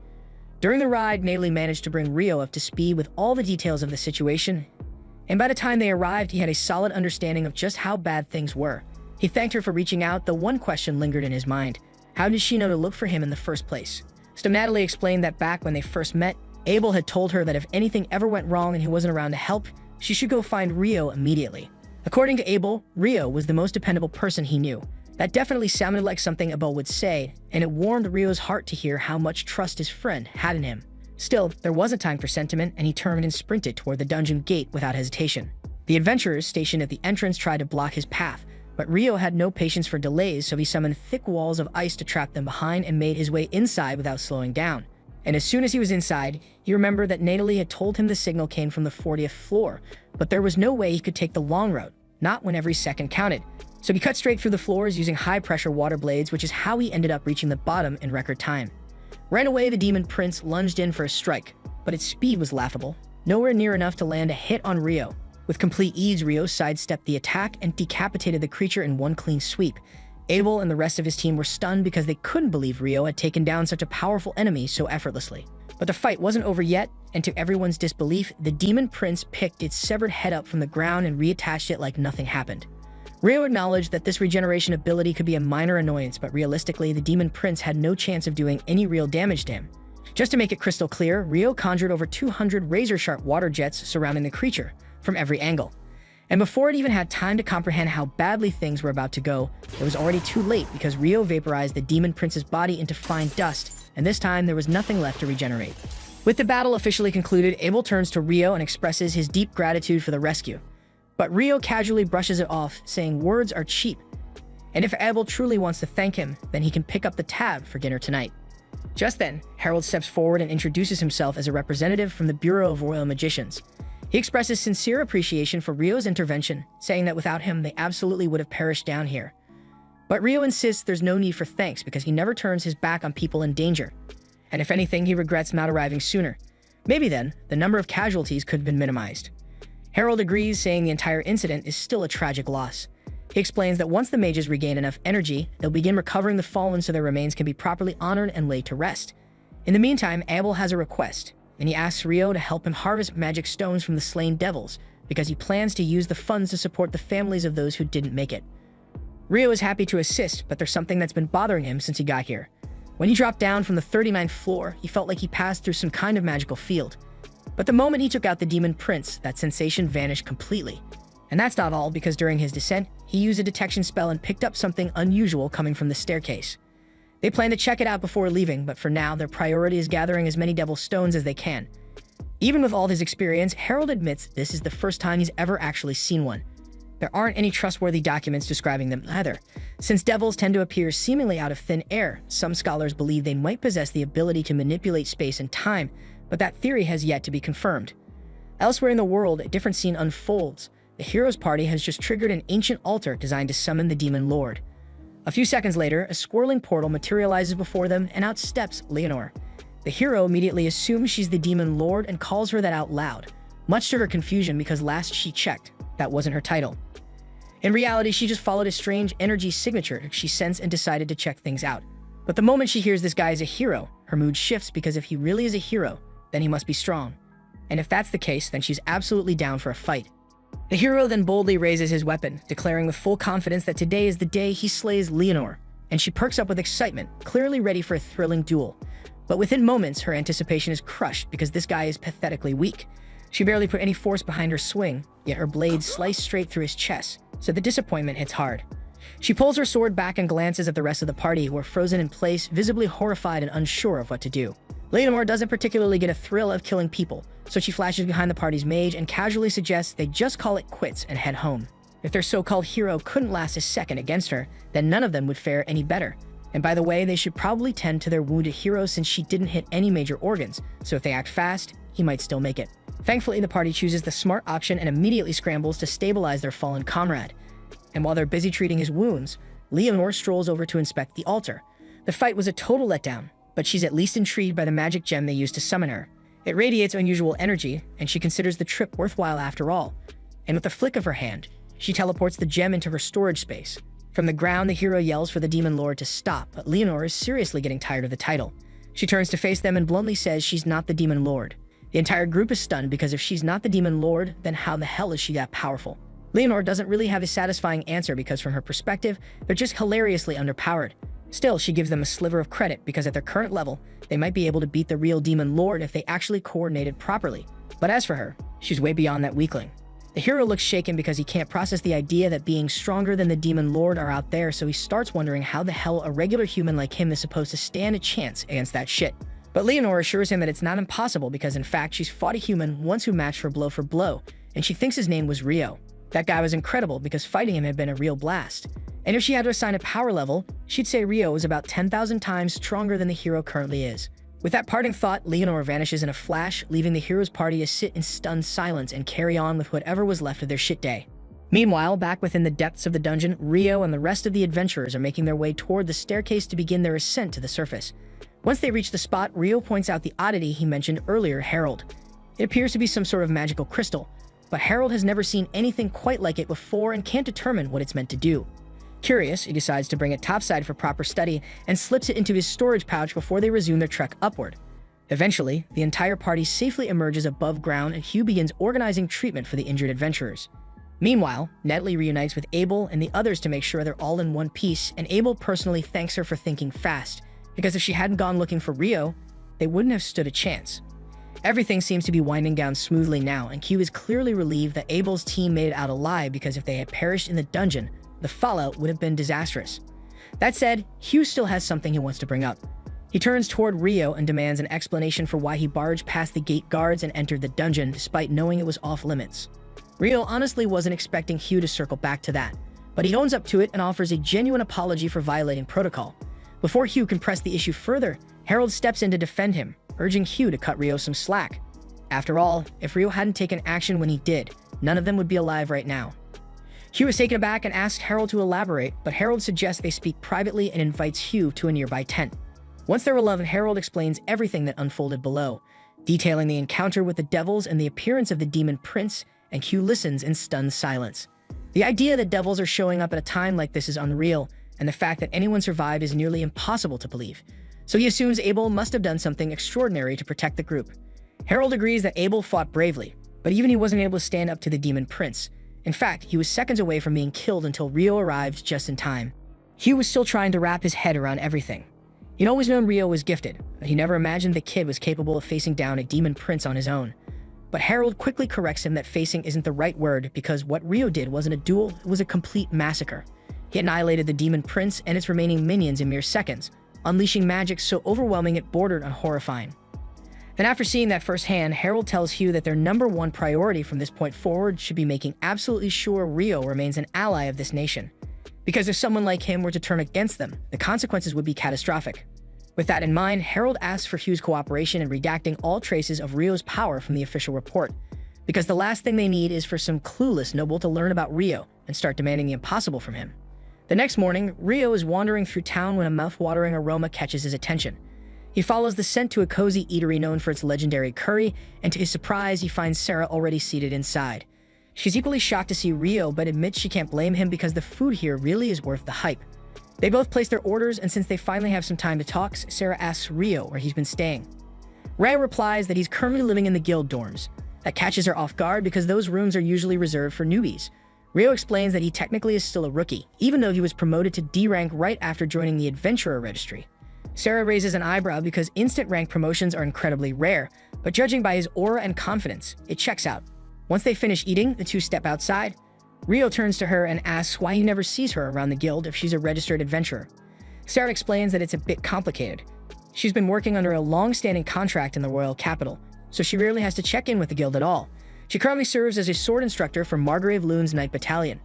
During the ride, Natalie managed to bring Rio up to speed with all the details of the situation, and by the time they arrived, he had a solid understanding of just how bad things were. He thanked her for reaching out, though one question lingered in his mind. How did she know to look for him in the first place? So Natalie explained that back when they first met, Abel had told her that if anything ever went wrong and he wasn't around to help, she should go find Rio immediately. According to Abel, Rio was the most dependable person he knew. That definitely sounded like something Abel would say, and it warmed Rio's heart to hear how much trust his friend had in him. Still, there wasn't time for sentiment, and he turned and sprinted toward the dungeon gate without hesitation. The adventurers stationed at the entrance tried to block his path, but Rio had no patience for delays, so he summoned thick walls of ice to trap them behind and made his way inside without slowing down. And as soon as he was inside, he remembered that Natalie had told him the signal came from the 40th floor, but there was no way he could take the long route, not when every second counted. So he cut straight through the floors using high-pressure water blades, which is how he ended up reaching the bottom in record time. Right away, the demon prince lunged in for a strike, but its speed was laughable, nowhere near enough to land a hit on Rio. With complete ease, Rio sidestepped the attack and decapitated the creature in one clean sweep. Abel and the rest of his team were stunned because they couldn't believe Rio had taken down such a powerful enemy so effortlessly. But the fight wasn't over yet, and to everyone's disbelief, the demon prince picked its severed head up from the ground and reattached it like nothing happened. Rio acknowledged that this regeneration ability could be a minor annoyance, but realistically, the demon prince had no chance of doing any real damage to him. Just to make it crystal clear, Rio conjured over 200 razor-sharp water jets surrounding the creature from every angle. And before it even had time to comprehend how badly things were about to go, it was already too late because Rio vaporized the demon prince's body into fine dust, and this time there was nothing left to regenerate. With the battle officially concluded, Abel turns to Rio and expresses his deep gratitude for the rescue. But Rio casually brushes it off, saying words are cheap. And if Abel truly wants to thank him, then he can pick up the tab for dinner tonight. Just then, Harold steps forward and introduces himself as a representative from the Bureau of Royal Magicians. He expresses sincere appreciation for Rio's intervention, saying that without him, they absolutely would have perished down here. But Rio insists there's no need for thanks because he never turns his back on people in danger. And if anything, he regrets not arriving sooner. Maybe then, the number of casualties could have been minimized. Harold agrees, saying the entire incident is still a tragic loss. He explains that once the mages regain enough energy, they'll begin recovering the fallen so their remains can be properly honored and laid to rest. In the meantime, Abel has a request, and he asks Rio to help him harvest magic stones from the slain devils, because he plans to use the funds to support the families of those who didn't make it. Rio is happy to assist, but there's something that's been bothering him since he got here. When he dropped down from the 39th floor, he felt like he passed through some kind of magical field. But the moment he took out the demon prince, that sensation vanished completely. And that's not all, because during his descent, he used a detection spell and picked up something unusual coming from the staircase. They plan to check it out before leaving, but for now, their priority is gathering as many devil stones as they can. Even with all his experience, Harold admits this is the first time he's ever actually seen one. There aren't any trustworthy documents describing them either. Since devils tend to appear seemingly out of thin air, some scholars believe they might possess the ability to manipulate space and time, but that theory has yet to be confirmed. Elsewhere in the world, a different scene unfolds. The hero's party has just triggered an ancient altar designed to summon the demon lord. A few seconds later, a swirling portal materializes before them, and out steps Leonor. The hero immediately assumes she's the demon lord and calls her that out loud, much to her confusion because last she checked, that wasn't her title. In reality, she just followed a strange energy signature she sensed and decided to check things out. But the moment she hears this guy is a hero, her mood shifts because if he really is a hero, then he must be strong. And if that's the case, then she's absolutely down for a fight. The hero then boldly raises his weapon, declaring with full confidence that today is the day he slays Leonor, and she perks up with excitement, clearly ready for a thrilling duel. But within moments, her anticipation is crushed because this guy is pathetically weak. She barely put any force behind her swing, yet her blade sliced straight through his chest, so the disappointment hits hard. She pulls her sword back and glances at the rest of the party who are frozen in place, visibly horrified and unsure of what to do. Leonor doesn't particularly get a thrill of killing people, so she flashes behind the party's mage and casually suggests they just call it quits and head home. If their so-called hero couldn't last a second against her, then none of them would fare any better. And by the way, they should probably tend to their wounded hero since she didn't hit any major organs, so if they act fast, he might still make it. Thankfully, the party chooses the smart option and immediately scrambles to stabilize their fallen comrade. And while they're busy treating his wounds, Leonor strolls over to inspect the altar. The fight was a total letdown, but she's at least intrigued by the magic gem they used to summon her. It radiates unusual energy, and she considers the trip worthwhile after all. And with a flick of her hand, she teleports the gem into her storage space. From the ground, the hero yells for the Demon Lord to stop, but Leonor is seriously getting tired of the title. She turns to face them and bluntly says she's not the Demon Lord. The entire group is stunned because if she's not the Demon Lord, then how the hell is she that powerful? Leonor doesn't really have a satisfying answer because from her perspective, they're just hilariously underpowered. Still, she gives them a sliver of credit because at their current level, they might be able to beat the real Demon Lord if they actually coordinated properly. But as for her, she's way beyond that weakling. The hero looks shaken because he can't process the idea that being stronger than the Demon Lord are out there, so he starts wondering how the hell a regular human like him is supposed to stand a chance against that shit. But Leonor assures him that it's not impossible because in fact she's fought a human once who matched for blow, and she thinks his name was Rio. That guy was incredible because fighting him had been a real blast. And if she had to assign a power level, she'd say Rio is about 10,000 times stronger than the hero currently is. With that parting thought, Leonor vanishes in a flash, leaving the hero's party to sit in stunned silence and carry on with whatever was left of their shit day. Meanwhile, back within the depths of the dungeon, Rio and the rest of the adventurers are making their way toward the staircase to begin their ascent to the surface. Once they reach the spot, Rio points out the oddity he mentioned earlier, Herald. It appears to be some sort of magical crystal, but Herald has never seen anything quite like it before and can't determine what it's meant to do. Curious, he decides to bring it topside for proper study and slips it into his storage pouch before they resume their trek upward. Eventually, the entire party safely emerges above ground and Hugh begins organizing treatment for the injured adventurers. Meanwhile, Netley reunites with Abel and the others to make sure they're all in one piece, and Abel personally thanks her for thinking fast, because if she hadn't gone looking for Rio, they wouldn't have stood a chance. Everything seems to be winding down smoothly now, and Hugh is clearly relieved that Abel's team made it out alive because if they had perished in the dungeon, the fallout would have been disastrous. That said, Hugh still has something he wants to bring up. He turns toward Rio and demands an explanation for why he barged past the gate guards and entered the dungeon despite knowing it was off limits. Rio honestly wasn't expecting Hugh to circle back to that, but he owns up to it and offers a genuine apology for violating protocol. Before Hugh can press the issue further, Harold steps in to defend him, urging Hugh to cut Rio some slack. After all, if Rio hadn't taken action when he did, none of them would be alive right now. Hugh is taken aback and asks Harold to elaborate, but Harold suggests they speak privately and invites Hugh to a nearby tent. Once they're alone, Harold explains everything that unfolded below, detailing the encounter with the devils and the appearance of the demon prince, and Hugh listens in stunned silence. The idea that devils are showing up at a time like this is unreal, and the fact that anyone survived is nearly impossible to believe. So he assumes Abel must have done something extraordinary to protect the group. Harold agrees that Abel fought bravely, but even he wasn't able to stand up to the demon prince. In fact, he was seconds away from being killed until Rio arrived just in time. Hugh was still trying to wrap his head around everything. He'd always known Rio was gifted, but he never imagined the kid was capable of facing down a demon prince on his own. But Harold quickly corrects him that facing isn't the right word because what Rio did wasn't a duel, it was a complete massacre. He annihilated the demon prince and its remaining minions in mere seconds, unleashing magic so overwhelming it bordered on horrifying. And after seeing that firsthand, Harold tells Hugh that their number one priority from this point forward should be making absolutely sure Rio remains an ally of this nation. Because if someone like him were to turn against them, the consequences would be catastrophic. With that in mind, Harold asks for Hugh's cooperation in redacting all traces of Rio's power from the official report, because the last thing they need is for some clueless noble to learn about Rio and start demanding the impossible from him. The next morning, Rio is wandering through town when a mouth-watering aroma catches his attention. He follows the scent to a cozy eatery known for its legendary curry, and to his surprise, he finds Sarah already seated inside. She's equally shocked to see Rio, but admits she can't blame him because the food here really is worth the hype. They both place their orders, and since they finally have some time to talk, Sarah asks Rio where he's been staying. Rio replies that he's currently living in the guild dorms. That catches her off guard because those rooms are usually reserved for newbies. Rio explains that he technically is still a rookie, even though he was promoted to D rank right after joining the adventurer registry. Sarah raises an eyebrow because instant rank promotions are incredibly rare, but judging by his aura and confidence, it checks out. Once they finish eating, the two step outside. Rio turns to her and asks why he never sees her around the guild if she's a registered adventurer. Sarah explains that it's a bit complicated. She's been working under a long-standing contract in the royal capital, so she rarely has to check in with the guild at all. She currently serves as a sword instructor for Margrave Loon's Knight Battalion.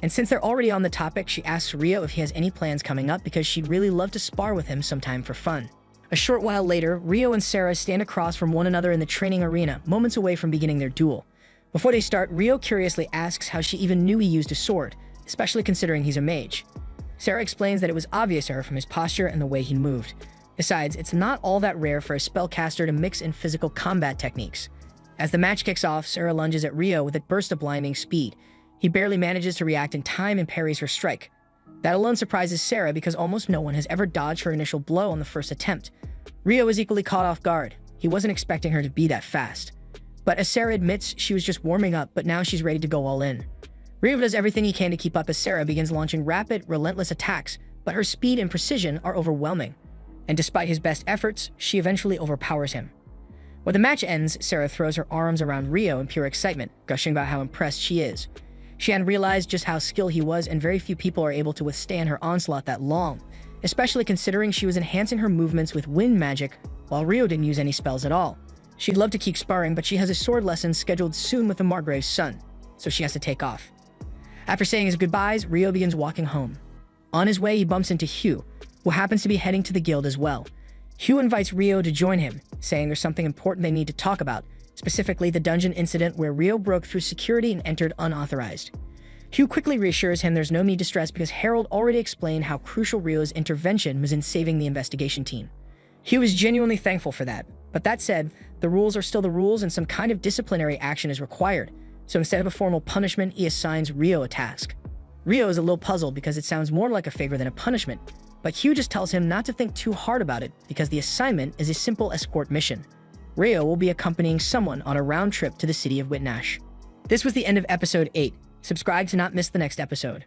And since they're already on the topic, she asks Rio if he has any plans coming up because she'd really love to spar with him sometime for fun. A short while later, Rio and Sarah stand across from one another in the training arena, moments away from beginning their duel. Before they start, Rio curiously asks how she even knew he used a sword, especially considering he's a mage. Sarah explains that it was obvious to her from his posture and the way he moved. Besides, it's not all that rare for a spellcaster to mix in physical combat techniques. As the match kicks off, Sarah lunges at Rio with a burst of blinding speed. He barely manages to react in time and parries her strike. That alone surprises Sarah because almost no one has ever dodged her initial blow on the first attempt. Rio is equally caught off guard. He wasn't expecting her to be that fast. But as Sarah admits, she was just warming up, but now she's ready to go all in. Rio does everything he can to keep up as Sarah begins launching rapid, relentless attacks, but her speed and precision are overwhelming. And despite his best efforts, she eventually overpowers him. When the match ends, Sarah throws her arms around Rio in pure excitement, gushing about how impressed she is. She hadn't realized just how skilled he was, and very few people are able to withstand her onslaught that long, especially considering she was enhancing her movements with wind magic, while Rio didn't use any spells at all. She'd love to keep sparring, but she has a sword lesson scheduled soon with the Margrave's son, so she has to take off. After saying his goodbyes, Rio begins walking home. On his way, he bumps into Hugh, who happens to be heading to the guild as well. Hugh invites Rio to join him, saying there's something important they need to talk about, specifically the dungeon incident where Rio broke through security and entered unauthorized. Hugh quickly reassures him there's no need to stress because Harold already explained how crucial Rio's intervention was in saving the investigation team. Hugh is genuinely thankful for that, but that said, the rules are still the rules and some kind of disciplinary action is required, so instead of a formal punishment, he assigns Rio a task. Rio is a little puzzled because it sounds more like a favor than a punishment, but Hugh just tells him not to think too hard about it because the assignment is a simple escort mission. Rio will be accompanying someone on a round trip to the city of Whitnash. This was the end of episode 8. Subscribe to not miss the next episode.